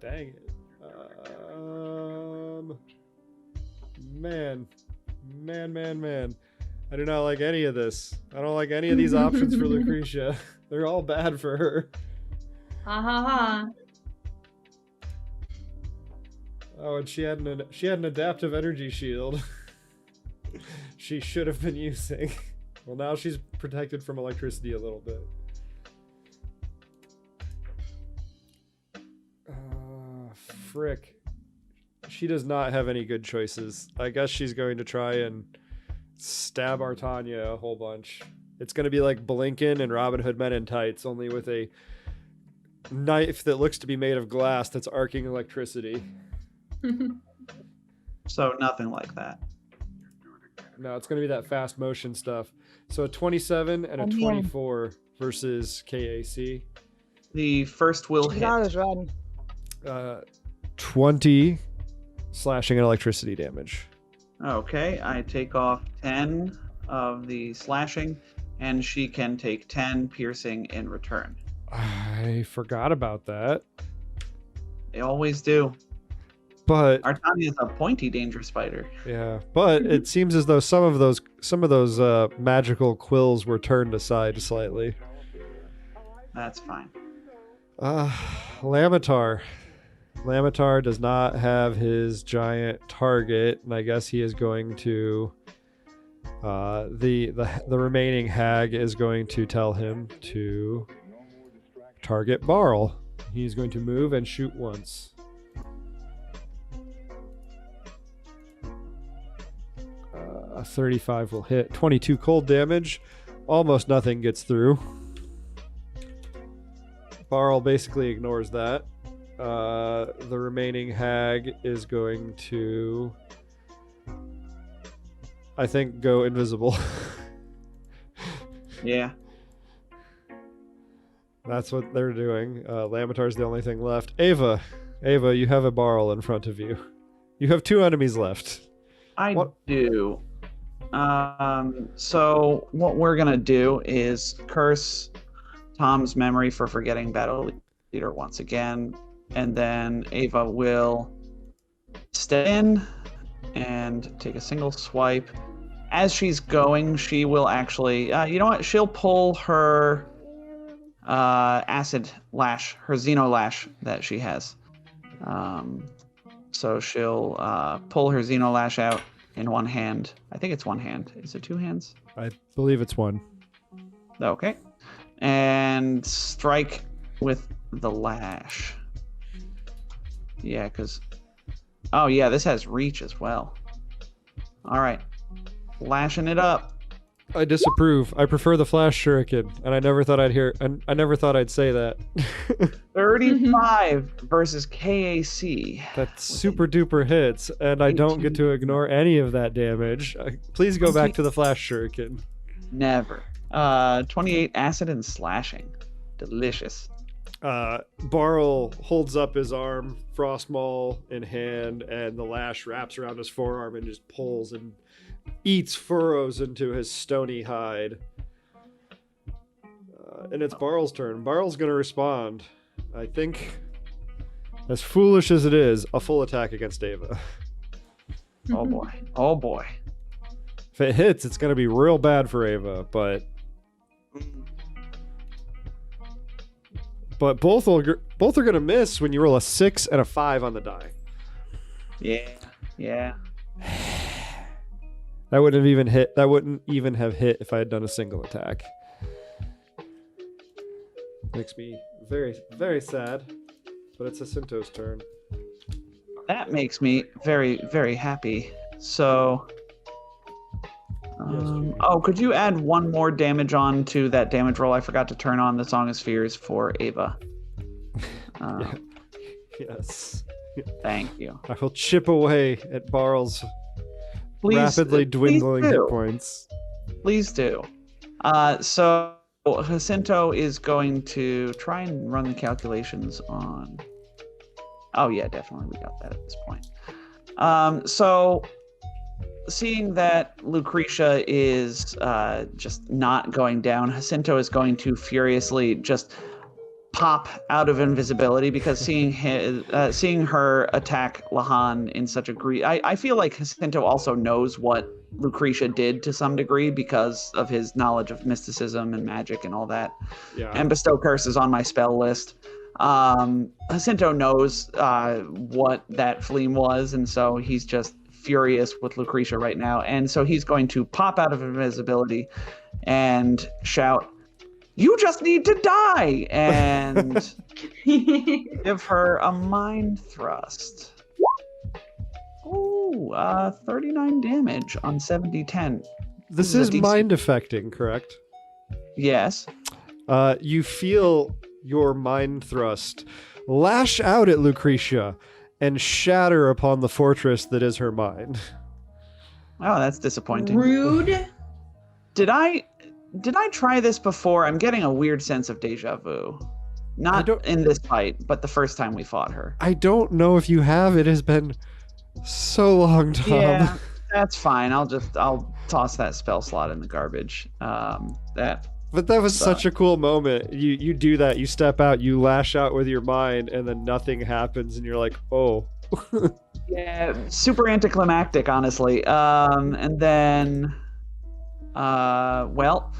Speaker 1: Dang it. Man. I do not like any of this. I don't like any of these options for Lucretia. They're all bad for her.
Speaker 2: Ha ha ha.
Speaker 1: Oh, and she had an adaptive energy shield. She should have been using. Well, now she's protected from electricity a little bit. Frick. She does not have any good choices. I guess she's going to try and stab Artania a whole bunch. It's going to be like Blinken and Robin Hood Men in Tights, only with a knife that looks to be made of glass that's arcing electricity.
Speaker 3: So nothing like that.
Speaker 1: No, it's going to be that fast motion stuff. So a 27 and a 24 versus KAC.
Speaker 3: The first will
Speaker 4: She's
Speaker 3: hit.
Speaker 4: always riding.
Speaker 1: 20 slashing and electricity damage.
Speaker 3: Okay, I take off 10 of the slashing, and she can take 10 piercing in return.
Speaker 1: I forgot about that.
Speaker 3: They always do.
Speaker 1: But
Speaker 3: Artani is a pointy danger spider.
Speaker 1: yeah, but it seems as though some of those magical quills were turned aside slightly.
Speaker 3: That's fine.
Speaker 1: Lamitar. Lamitar does not have his giant target, and I guess he is going to. The remaining hag is going to tell him to target Barl. He's going to move and shoot once. A 35 will hit. 22 cold damage. Almost nothing gets through. Barl basically ignores that. The remaining hag is going to, I think, go invisible.
Speaker 3: Yeah.
Speaker 1: That's what they're doing. Lamitar's the only thing left. Ava, you have a Barl in front of you. You have 2 enemies left.
Speaker 3: I
Speaker 1: What?
Speaker 3: do. So what we're gonna do is curse Tom's memory for forgetting Battle Leader once again, and then Ava will step in and take a single swipe. As she's going, she will actually, you know what? She'll pull her acid lash, her Xeno lash that she has. So she'll pull her Xeno lash out in one hand. I think it's one hand. Is it 2 hands?
Speaker 1: I believe it's 1.
Speaker 3: Okay. And strike with the lash. Yeah, because... Oh, yeah, this has reach as well. All right. Lashing it up.
Speaker 1: I disapprove. I prefer the flash shuriken, and I never thought I'd say that.
Speaker 3: 35 versus KAC.
Speaker 1: That super duper hits, and I don't get to ignore any of that damage. Please go back to the flash shuriken.
Speaker 3: Never. 28 acid and slashing. Delicious.
Speaker 1: Barl holds up his arm, Frostmaul in hand, and the lash wraps around his forearm and just pulls and eats furrows into his stony hide. And it's Barl's turn. Barl's going to respond. I think, as foolish as it is, a full attack against Ava.
Speaker 3: Oh boy. Oh boy.
Speaker 1: If it hits, it's going to be real bad for Ava, but both are going to miss when you roll a 6 and a 5 on the die.
Speaker 3: Yeah. Yeah.
Speaker 1: That wouldn't have even hit. That wouldn't even have hit if I had done a single attack. Makes me very, very sad. But it's Jacinto's turn.
Speaker 3: That makes me very, very happy. So...
Speaker 1: Jimmy.
Speaker 3: oh, could you add 1 more damage on to that damage roll I forgot to turn on the Song of Spheres for Ava?
Speaker 1: Yeah. Yes.
Speaker 3: Thank you.
Speaker 1: I will chip away at Barl's
Speaker 3: Please,
Speaker 1: rapidly dwindling
Speaker 3: please
Speaker 1: hit
Speaker 3: do.
Speaker 1: points.
Speaker 3: Please do. So Jacinto is going to try and run the calculations on... Oh yeah, definitely we got that at this point. So seeing that Lucretia is just not going down, Jacinto is going to furiously just pop out of invisibility because seeing her attack Lahan in such a I feel like Jacinto also knows what Lucretia did to some degree because of his knowledge of mysticism and magic and all that.
Speaker 1: Yeah.
Speaker 3: And Bestow Curse is on my spell list. Jacinto knows what that flame was, and so he's just furious with Lucretia right now. And so he's going to pop out of invisibility and shout, "You just need to die!" and give her a mind thrust. Ooh, 39 damage on 70-10.
Speaker 1: This
Speaker 3: is
Speaker 1: is
Speaker 3: a DC.
Speaker 1: mind affecting, correct?
Speaker 3: Yes.
Speaker 1: You feel your mind thrust lash out at Lucretia and shatter upon the fortress that is her mind.
Speaker 3: Oh, that's disappointing.
Speaker 2: Rude.
Speaker 3: Did I try this before? I'm getting a weird sense of deja vu. Not in this fight, but the first time we fought her.
Speaker 1: I don't know if you have. It has been so long, Tom.
Speaker 3: Yeah, that's fine. I'll toss that spell slot in the garbage.
Speaker 1: But that was such a cool moment. You do that. You step out. You lash out with your mind, and then nothing happens, and you're like, oh.
Speaker 3: Yeah, super anticlimactic, honestly. And then, well,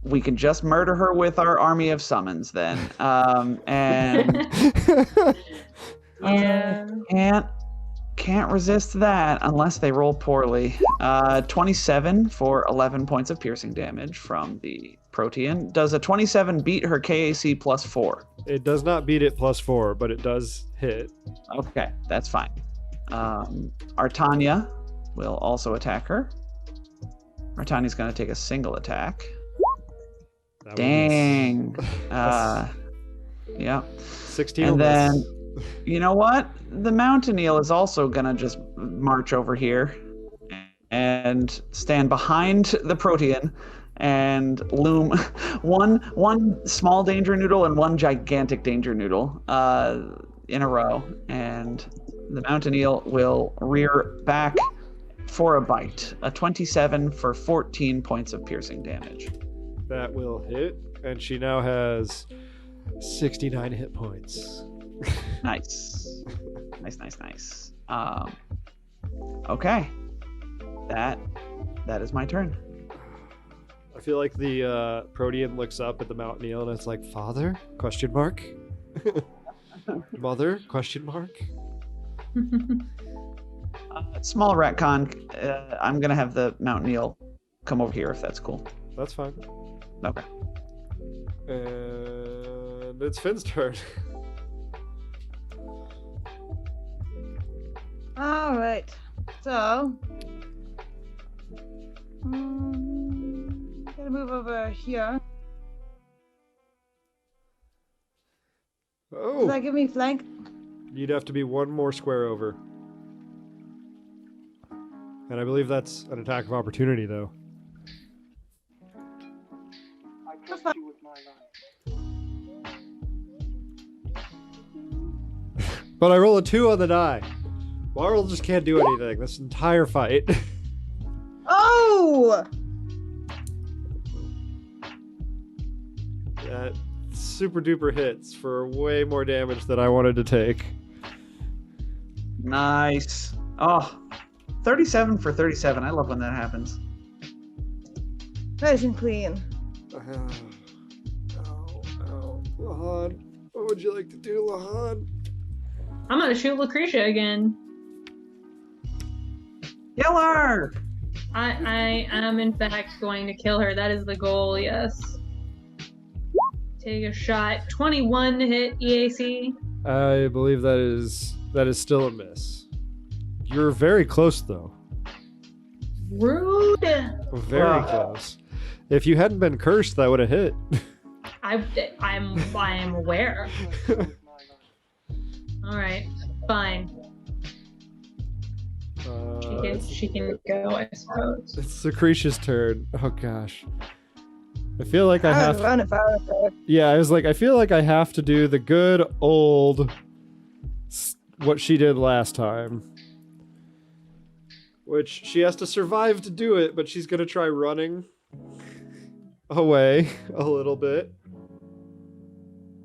Speaker 3: we can just murder her with our army of summons then. And
Speaker 2: Yeah.
Speaker 3: can't resist that unless they roll poorly. 27 for 11 points of piercing damage from the Protean. Does a 27 beat her KAC plus 4?
Speaker 1: It does not beat it plus 4, but it does hit.
Speaker 3: Okay, that's fine. Artania will also attack her. Artania's going to take a single attack.
Speaker 1: That
Speaker 3: Dang.
Speaker 1: That's-
Speaker 3: Yeah.
Speaker 1: 16.
Speaker 3: And then, you know what? The mountain eel is also going to just march over here and stand behind the Protean and loom one small danger noodle and one gigantic danger noodle in a row. And the mountain eel will rear back for a bite. A 27 for 14 points of piercing damage.
Speaker 1: That will hit, and she now has 69 hit points.
Speaker 3: Nice. Nice. Okay. That is my turn.
Speaker 1: I feel like the Protean looks up at the mountain eel and it's like, "Father?" Question mark. Mother? Question mark.
Speaker 3: Small retcon. I'm gonna have the mountain eel come over here if that's cool.
Speaker 1: That's fine.
Speaker 3: Okay.
Speaker 1: And it's Finn's turn.
Speaker 4: All right. So, gotta move over here. Does
Speaker 1: Oh,
Speaker 4: that give me flank?
Speaker 1: you'd have to be one more square over. And I believe that's an attack of opportunity, though.
Speaker 5: I trust you with my life.
Speaker 1: But I roll a 2 on the die. Barl just can't do anything this entire fight.
Speaker 4: Oh!
Speaker 1: That super duper hits for way more damage than I wanted to take.
Speaker 3: Nice. Oh, 37 for 37. I love when that happens.
Speaker 4: Nice and clean.
Speaker 1: Ow. Lahan, what would you like to do, Lahan?
Speaker 2: I'm gonna shoot Lucretia again.
Speaker 3: Kill her!
Speaker 2: I am in fact going to kill her. That is the goal, yes. Take a shot. 21 to hit EAC.
Speaker 1: I believe that is still a miss. You're very close, though.
Speaker 2: Rude.
Speaker 1: Very close. If you hadn't been cursed, that would have hit.
Speaker 2: I'm aware. All right, fine. She can go, I suppose.
Speaker 1: It's Lucretia's turn. Oh gosh. I feel like I
Speaker 4: I
Speaker 1: have.
Speaker 4: would run if I were there.
Speaker 1: Yeah, I was like, I feel like I have to do the good old what she did last time. Which she has to survive to do it, but she's gonna try running away a little bit.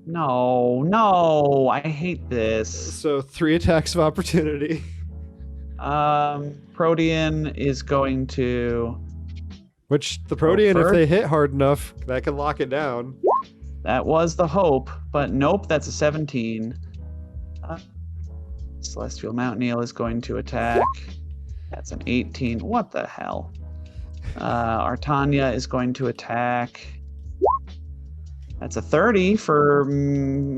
Speaker 3: No, I hate this.
Speaker 1: So 3 attacks of opportunity.
Speaker 3: Protean is going to.
Speaker 1: Which the Protean, if
Speaker 3: first.
Speaker 1: they hit hard enough, that can lock it down.
Speaker 3: That was the hope, but nope, that's a 17. Celestial Mountain Eel is going to attack. That's an 18. What the hell? Artania is going to attack. That's a 30 for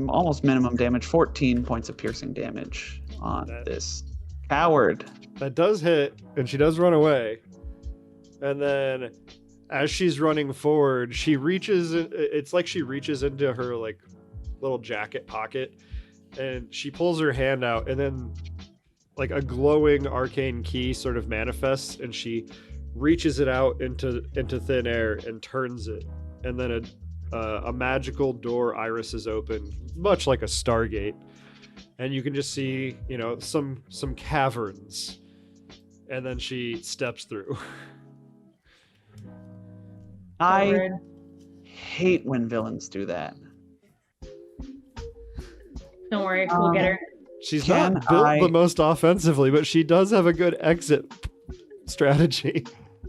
Speaker 3: almost minimum damage. 14 points of piercing damage on this coward.
Speaker 1: That does hit, and she does run away. And then as she's running forward, she reaches. It's like she reaches into her like little jacket pocket, and she pulls her hand out, and then like a glowing arcane key sort of manifests, and she reaches it out into thin air and turns it, and then a magical door irises open, much like a Stargate, and you can just see, you know, some caverns, and then she steps through.
Speaker 3: I hate when villains do that.
Speaker 2: Don't worry, we'll get her.
Speaker 1: She's not built the most offensively, but she does have a good exit strategy.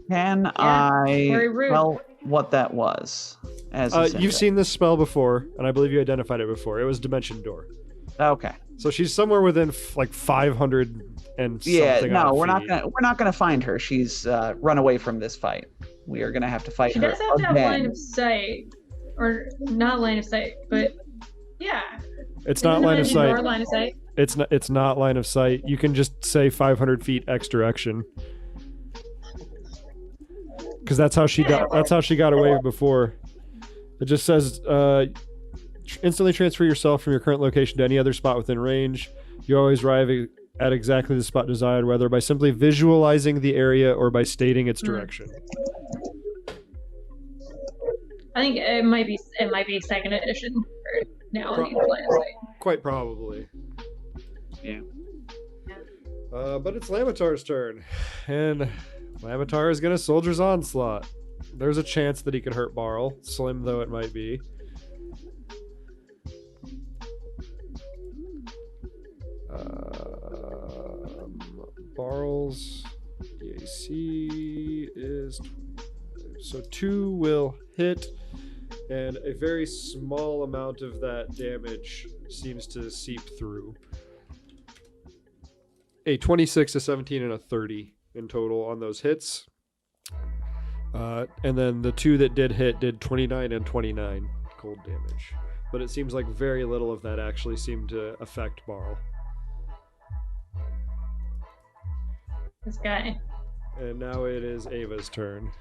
Speaker 3: Can
Speaker 2: very
Speaker 3: I
Speaker 2: rude.
Speaker 3: tell what that was?
Speaker 1: You've seen this spell before, and I believe you identified it before. It was Dimension Door.
Speaker 3: Okay.
Speaker 1: So she's somewhere within like 500 and something.
Speaker 3: Yeah, no,
Speaker 1: odd
Speaker 3: we're
Speaker 1: feet.
Speaker 3: not gonna find her. She's run away from this fight. We are gonna have to fight
Speaker 2: She
Speaker 3: her
Speaker 2: does have to have
Speaker 3: again.
Speaker 2: line of sight, or not line of sight, but yeah.
Speaker 1: It's not line of sight.
Speaker 2: Or line of sight.
Speaker 1: It's not line of sight. You can just say 500 feet X direction. Because that's how she got away before. It just says instantly transfer yourself from your current location to any other spot within range. You always arrive at exactly the spot desired, whether by simply visualizing the area or by stating its direction.
Speaker 2: I think it might be second edition or now line of sight.
Speaker 1: Quite probably.
Speaker 3: Yeah.
Speaker 1: But it's Lamitar's turn, and Lamitar is gonna Soldier's Onslaught. There's a chance that he could hurt Barl, slim though it might be. Barl's DAC is 25. So 2 will hit, and a very small amount of that damage seems to seep through. A 26, a 17, and a 30 in total on those hits. And then the 2 that did hit did 29 and 29 cold damage. But it seems like very little of that actually seemed to affect Barl.
Speaker 2: This guy.
Speaker 1: And now it is Ava's turn.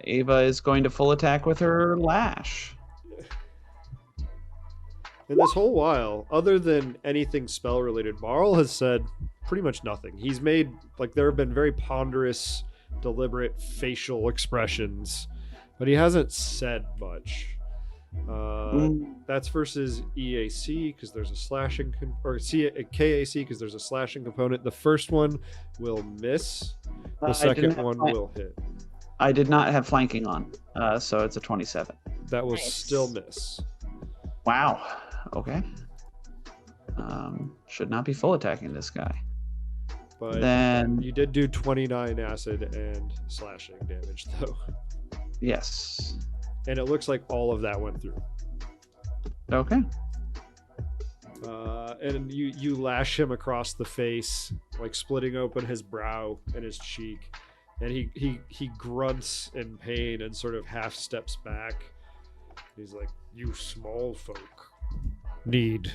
Speaker 3: Ava is going to full attack with her lash.
Speaker 1: In this whole while, other than anything spell related, Barl has said pretty much nothing. He's made, like, there have been very ponderous, deliberate facial expressions, but he hasn't said much. That's versus EAC because there's a slashing KAC because there's a slashing component. The first one will miss. The second one will hit.
Speaker 3: I did not have flanking on, so it's a 27.
Speaker 1: That will
Speaker 2: Nice.
Speaker 1: still miss.
Speaker 3: Wow. Okay. Should not be full attacking this guy.
Speaker 1: But
Speaker 3: Then
Speaker 1: you did do 29 acid and slashing damage though.
Speaker 3: yes.
Speaker 1: And it looks like all of that went through.
Speaker 3: Okay.
Speaker 1: And you lash him across the face, like splitting open his brow and his cheek, and he grunts in pain and sort of half steps back. He's like, "You small folk need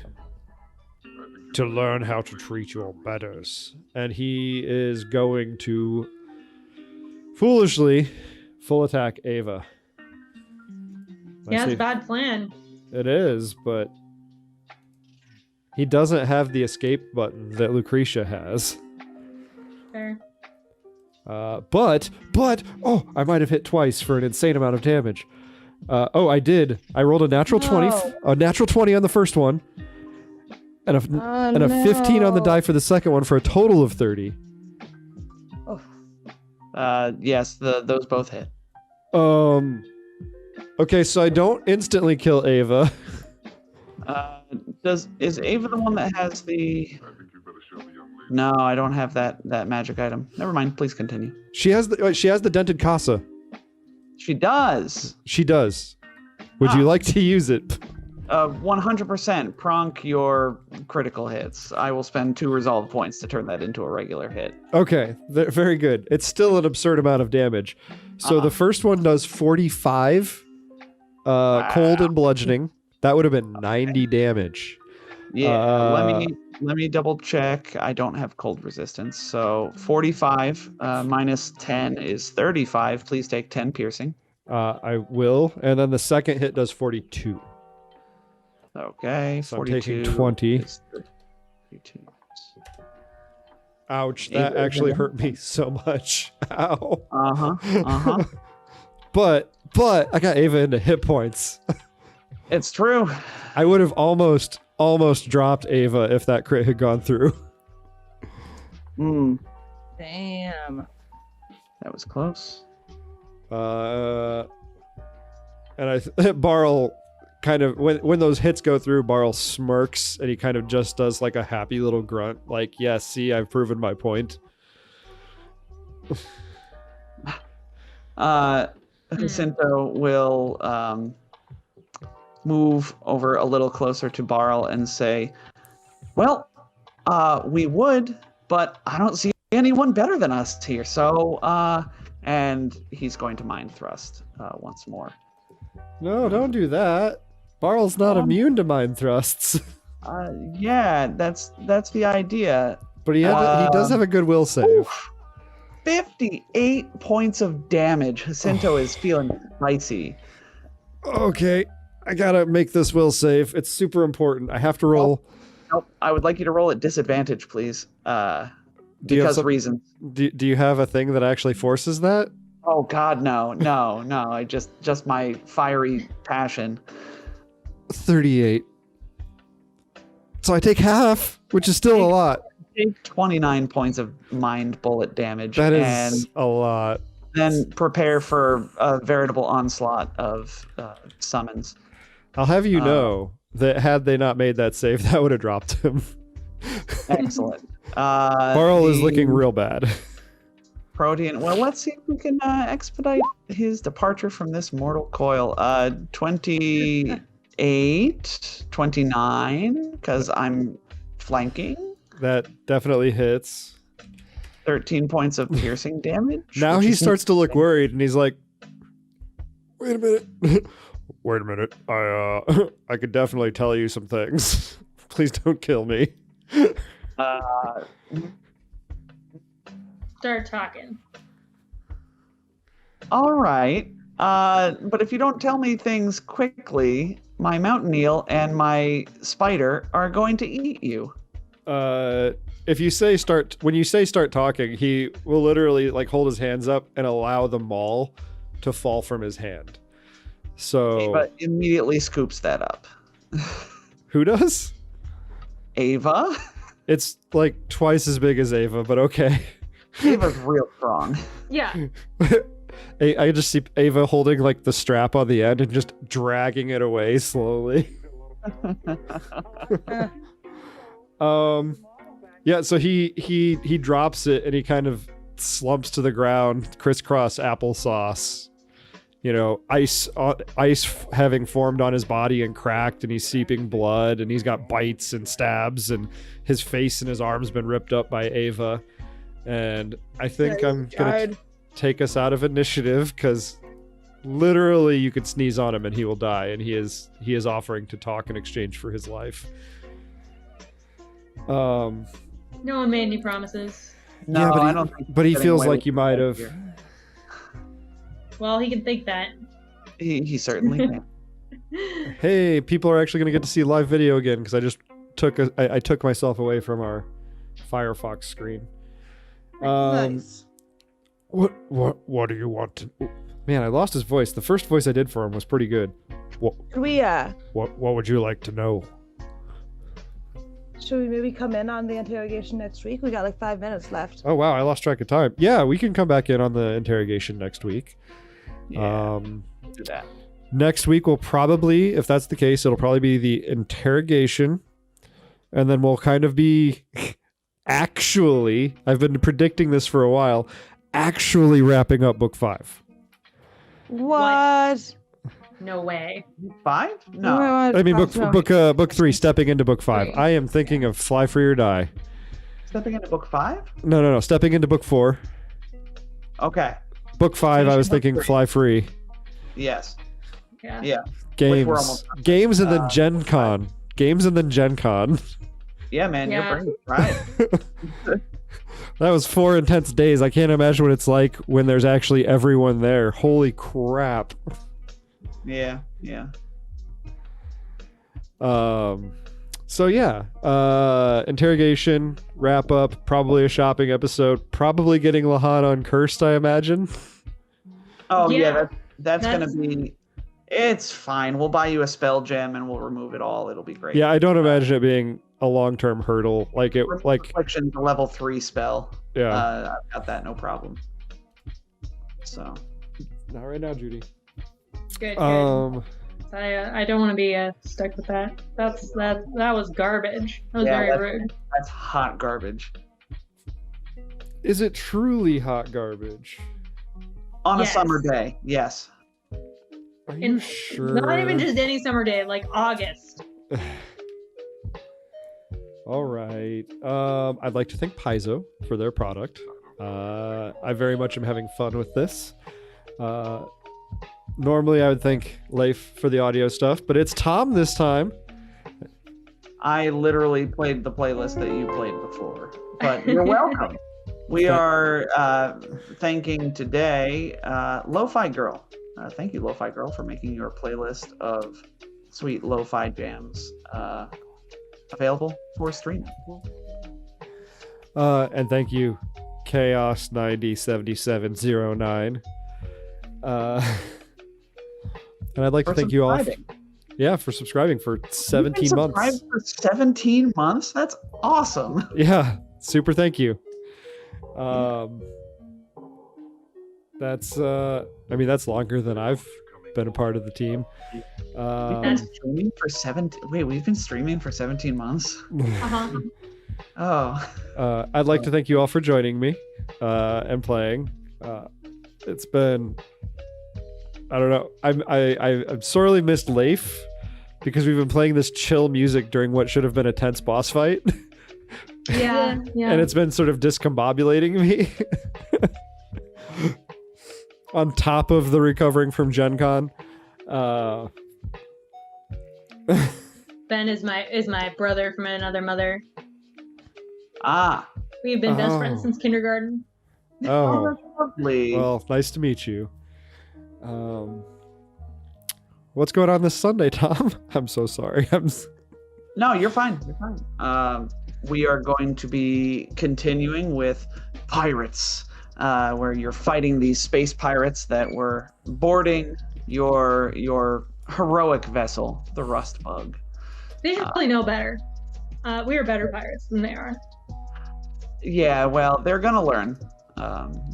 Speaker 1: to learn how to treat your betters," and he is going to foolishly full attack Ava.
Speaker 2: Yeah, it's a bad plan.
Speaker 1: It is, but he doesn't have the escape button that Lucretia has.
Speaker 2: Fair.
Speaker 1: But I might have hit twice for an insane amount of damage. I did. I rolled a natural 20, a natural 20 on the first one, and a 15 on the die for the second one for a total of 30.
Speaker 3: Yes, those both hit.
Speaker 1: Okay, so I don't instantly kill Ava.
Speaker 3: Is Ava the one that has the? No, I don't have that magic item. Never mind. Please continue.
Speaker 1: She has the dented casa.
Speaker 3: She does.
Speaker 1: She does. Would you like to use it?
Speaker 3: 100% pronk your critical hits. I will spend 2 resolve points to turn that into a regular hit.
Speaker 1: Okay, very good. It's still an absurd amount of damage. So the first one does 45 cold and bludgeoning. That would have been 90 damage.
Speaker 3: Yeah, let me double check. I don't have cold resistance. So 45 minus 10 is 35. Please take 10 piercing.
Speaker 1: I will. And then the second hit does 42.
Speaker 3: Okay,
Speaker 1: So I'm
Speaker 3: 42
Speaker 1: taking 20.
Speaker 3: is 32.
Speaker 1: Ouch, that
Speaker 3: Ava,
Speaker 1: actually
Speaker 3: yeah.
Speaker 1: hurt me so much. Ow.
Speaker 3: Uh-huh.
Speaker 1: But I got Ava into hit points.
Speaker 3: It's true.
Speaker 1: I would have almost dropped Ava if that crit had gone through.
Speaker 4: Damn.
Speaker 3: That was close.
Speaker 1: And Barl kind of when those hits go through, Barl smirks and he kind of just does like a happy little grunt, like, "Yeah, see, I've proven my point."
Speaker 3: Jacinto will move over a little closer to Barl and say, "Well, we would, but I don't see anyone better than us here. So, and he's going to mind thrust once more.
Speaker 1: No, don't do that. Barl's not immune to mind thrusts.
Speaker 3: Yeah, that's the idea.
Speaker 1: But he does have a good will save.
Speaker 3: Oof. 58 points of damage. Jacinto is feeling spicy.
Speaker 1: Okay, I gotta make this will save. It's super important. I have to roll.
Speaker 3: Nope, I would like you to roll at disadvantage, please.
Speaker 1: Do you have
Speaker 3: Because reasons.
Speaker 1: Do you have a thing that actually forces that?
Speaker 3: Oh God, no. I just my fiery passion.
Speaker 1: 38. So I take half, which is still a lot.
Speaker 3: Take 29 points of mind bullet damage.
Speaker 1: That is
Speaker 3: and
Speaker 1: a lot.
Speaker 3: then prepare for a veritable onslaught of summons.
Speaker 1: I'll have you know that had they not made that save, that would have dropped him.
Speaker 3: Excellent.
Speaker 1: Barl is looking real bad.
Speaker 3: Protean. Well, let's see if we can expedite his departure from this mortal coil. 28, 29, because I'm flanking.
Speaker 1: That definitely hits.
Speaker 3: 13 points of piercing damage.
Speaker 1: Now
Speaker 3: which
Speaker 1: he
Speaker 3: is
Speaker 1: starts to look worried, and he's like, "Wait a minute. Wait a minute. I could definitely tell you some things. Please don't kill me."
Speaker 2: Start talking.
Speaker 3: All right. But if you don't tell me things quickly, my mountain eel and my spider are going to eat you.
Speaker 1: If you say when you say start talking, he will literally like hold his hands up and allow the maul to fall from his hand. So
Speaker 3: Ava immediately scoops that up.
Speaker 1: who does?
Speaker 3: Ava?
Speaker 1: It's like twice as big as Ava, but okay.
Speaker 3: Ava's real strong.
Speaker 2: Yeah.
Speaker 1: I just see Ava holding like the strap on the end and just dragging it away slowly. Yeah, so he drops it and he kind of slumps to the ground, crisscross applesauce. You know, ice having formed on his body and cracked, and he's seeping blood, and he's got bites and stabs, and his face and his arms been ripped up by Ava. And I think I'm gonna take us out of initiative because literally you could sneeze on him and he will die, and he is offering to talk in exchange for his life.
Speaker 2: No one made any promises.
Speaker 3: No,
Speaker 1: yeah,
Speaker 3: I don't think
Speaker 1: but he
Speaker 3: getting
Speaker 1: feels
Speaker 3: away
Speaker 1: like
Speaker 3: with
Speaker 1: you might have.
Speaker 3: here.
Speaker 2: Well, he can think that.
Speaker 3: He certainly can.
Speaker 1: Hey, people are actually going to get to see live video again because I just I took myself away from our Firefox screen.
Speaker 4: Nice.
Speaker 1: What do you want to? Man, I lost his voice. The first voice I did for him was pretty good.
Speaker 4: Could we,
Speaker 1: What would you like to know?
Speaker 4: should we maybe come in on the interrogation next week? We got like 5 minutes left.
Speaker 1: Oh wow, I lost track of time. Yeah, we can come back in on the interrogation next week.
Speaker 3: Yeah, do that.
Speaker 1: Next week will probably, if that's the case, it'll probably be the interrogation, and then we'll kind of be actually, I've been predicting this for a while, actually wrapping up book 5.
Speaker 4: What?
Speaker 2: No way.
Speaker 3: 5? No.
Speaker 1: I mean book 3, stepping into book 5.
Speaker 2: Three.
Speaker 1: I am thinking of Fly Free or Die.
Speaker 3: Stepping into book 5?
Speaker 1: No, stepping into book 4.
Speaker 3: Okay.
Speaker 1: Book 5, I was
Speaker 3: Finishing book
Speaker 1: thinking
Speaker 3: 3.
Speaker 1: Fly Free.
Speaker 3: Yes.
Speaker 2: Yeah.
Speaker 3: Yeah. Which we're
Speaker 1: Games.
Speaker 3: almost done.
Speaker 1: Games and then Gen Con. games and then Gen Con.
Speaker 3: Yeah, man,
Speaker 2: Yeah.
Speaker 3: you're brave. Right.
Speaker 1: That was 4 intense days. I can't imagine what it's like when there's actually everyone there. Holy crap.
Speaker 3: Yeah, yeah.
Speaker 1: So yeah, interrogation, wrap up, probably a shopping episode, probably getting Lahan uncursed, I imagine.
Speaker 3: Oh yeah,
Speaker 2: Yeah,
Speaker 3: that's gonna
Speaker 2: that's-
Speaker 3: be. It's fine. We'll buy you a spell gem and we'll remove it all. It'll be great.
Speaker 1: Yeah, I don't imagine it being a long-term hurdle. Like it, like
Speaker 3: Reflection's a level 3 spell.
Speaker 1: yeah.
Speaker 3: I've got that, no problem. So
Speaker 1: Not right now, Judy.
Speaker 2: Good. I don't want to be stuck with that. That was garbage. That was
Speaker 3: Yeah,
Speaker 2: very rude.
Speaker 3: that's hot garbage.
Speaker 1: Is it truly hot garbage?
Speaker 3: On
Speaker 2: Yes.
Speaker 3: a summer day, yes.
Speaker 1: Are you
Speaker 2: And
Speaker 1: sure?
Speaker 2: Not even just any summer day, like August.
Speaker 1: All right. I'd like to thank Paizo for their product. I very much am having fun with this. Normally, I would thank Leif for the audio stuff, but it's Tom this time.
Speaker 3: I literally played the playlist that you played before, but you're welcome. We are thanking today Lo-Fi Girl. Thank you, Lo-Fi Girl, for making your playlist of sweet lo-fi jams available for streaming.
Speaker 1: And thank you, Chaos 907709. And I'd like to
Speaker 3: For
Speaker 1: thank you all.
Speaker 3: subscribing.
Speaker 1: Yeah, for subscribing for 17
Speaker 3: You've been
Speaker 1: months.
Speaker 3: subscribed for 17 months? That's awesome.
Speaker 1: Yeah, super thank you. That's that's longer than I've been a part of the team.
Speaker 3: We've been streaming for 17. Wait, we've been streaming for 17 months?
Speaker 2: Uh-huh.
Speaker 3: Oh.
Speaker 1: I'd like to thank you all for joining me and playing. It's been, I don't know. I've sorely missed Leif because we've been playing this chill music during what should have been a tense boss fight.
Speaker 2: Yeah.
Speaker 1: And it's been sort of discombobulating me. On top of the recovering from Gen Con.
Speaker 2: Ben is my brother from another mother.
Speaker 3: Ah.
Speaker 2: We've been best friends
Speaker 1: Oh.
Speaker 2: since kindergarten.
Speaker 1: Oh,
Speaker 3: That's lovely.
Speaker 1: well, nice to meet you. What's going on this Sunday, Tom? I'm so sorry.
Speaker 3: No, you're fine. You're fine. We are going to be continuing with Pirates, where you're fighting these space pirates that were boarding your heroic vessel, the Rust Bug.
Speaker 2: They should really know better. We are better pirates than they are.
Speaker 3: Yeah, well, they're gonna learn.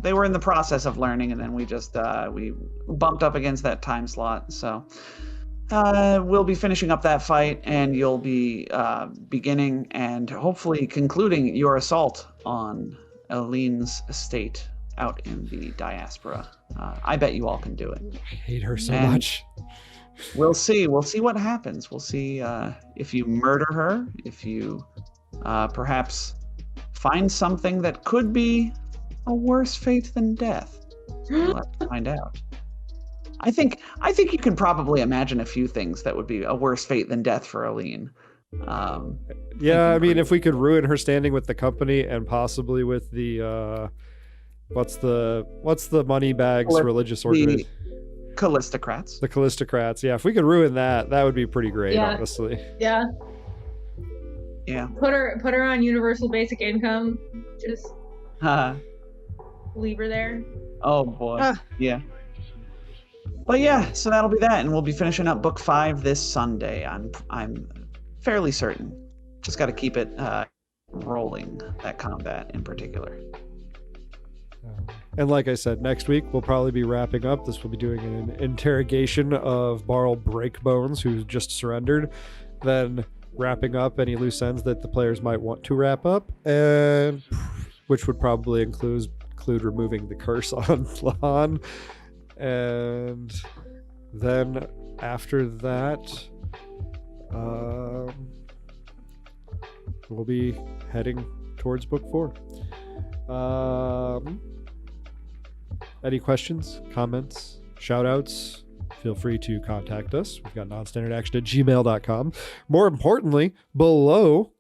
Speaker 3: They were in the process of learning, and then we just we bumped up against that time slot. So we'll be finishing up that fight, and you'll be beginning and hopefully concluding your assault on Eileen's estate out in the diaspora. I bet you all can do it.
Speaker 1: I hate her so
Speaker 3: And-
Speaker 1: much.
Speaker 3: We'll see. We'll see what happens. We'll see if you murder her, if you perhaps find something that could be a worse fate than death. We'll have to find out. I think you can probably imagine a few things that would be a worse fate than death for Eileen.
Speaker 1: Yeah, I mean, if we could ruin her standing with the company and possibly with the what's the money bags
Speaker 3: Well,
Speaker 1: religious organization?
Speaker 3: Callistocrats.
Speaker 1: The Callistocrats. Yeah, if we could ruin that, that would be pretty great,
Speaker 2: Yeah.
Speaker 1: honestly.
Speaker 2: Yeah.
Speaker 3: Yeah.
Speaker 2: Put her on universal basic income. Just
Speaker 3: oh
Speaker 2: leave her there.
Speaker 3: boy.
Speaker 4: Ah.
Speaker 3: Yeah. But yeah, so that'll be that, and we'll be finishing up book 5 this Sunday. I'm fairly certain. Just got to keep it rolling, that combat in particular.
Speaker 1: And like I said, next week we'll probably be wrapping up. This will be doing an interrogation of Barl Breakbones, who just surrendered, then wrapping up any loose ends that the players might want to wrap up, and which would probably include removing the curse on Lahan. And then after that, we'll be heading towards book 4. Any questions, comments, shout outs? feel free to contact us. We've got nonstandardaction@gmail.com. More importantly, below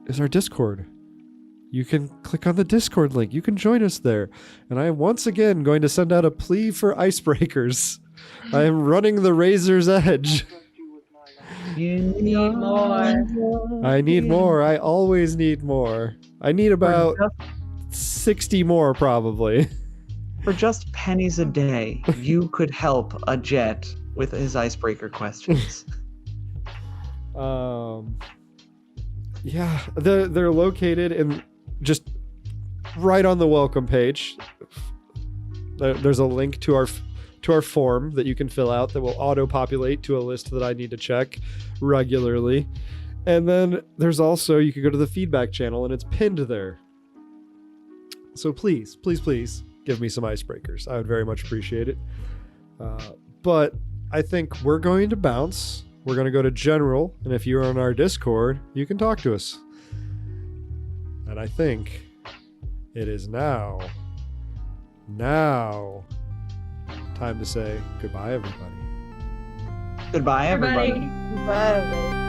Speaker 1: is our Discord. You can click on the Discord link. You can join us there. And I am once again going to send out a plea for icebreakers. I am running the razor's edge.
Speaker 3: You
Speaker 2: Need more.
Speaker 1: I need more. I always need more. I need about 60 more, probably.
Speaker 3: For just pennies a day, you could help a Jet with his icebreaker questions.
Speaker 1: Yeah, they're located in just right on the welcome page. There's a link to our form that you can fill out that will auto-populate to a list that I need to check regularly. And then there's also, you can go to the feedback channel and it's pinned there. So please, please, please give me some icebreakers. I would very much appreciate it. But I think we're going to bounce. We're going to go to general. And if you're on our Discord, you can talk to us. And I think it is now time to say goodbye, everybody.
Speaker 3: Goodbye, everybody.
Speaker 2: Everybody.
Speaker 4: Bye.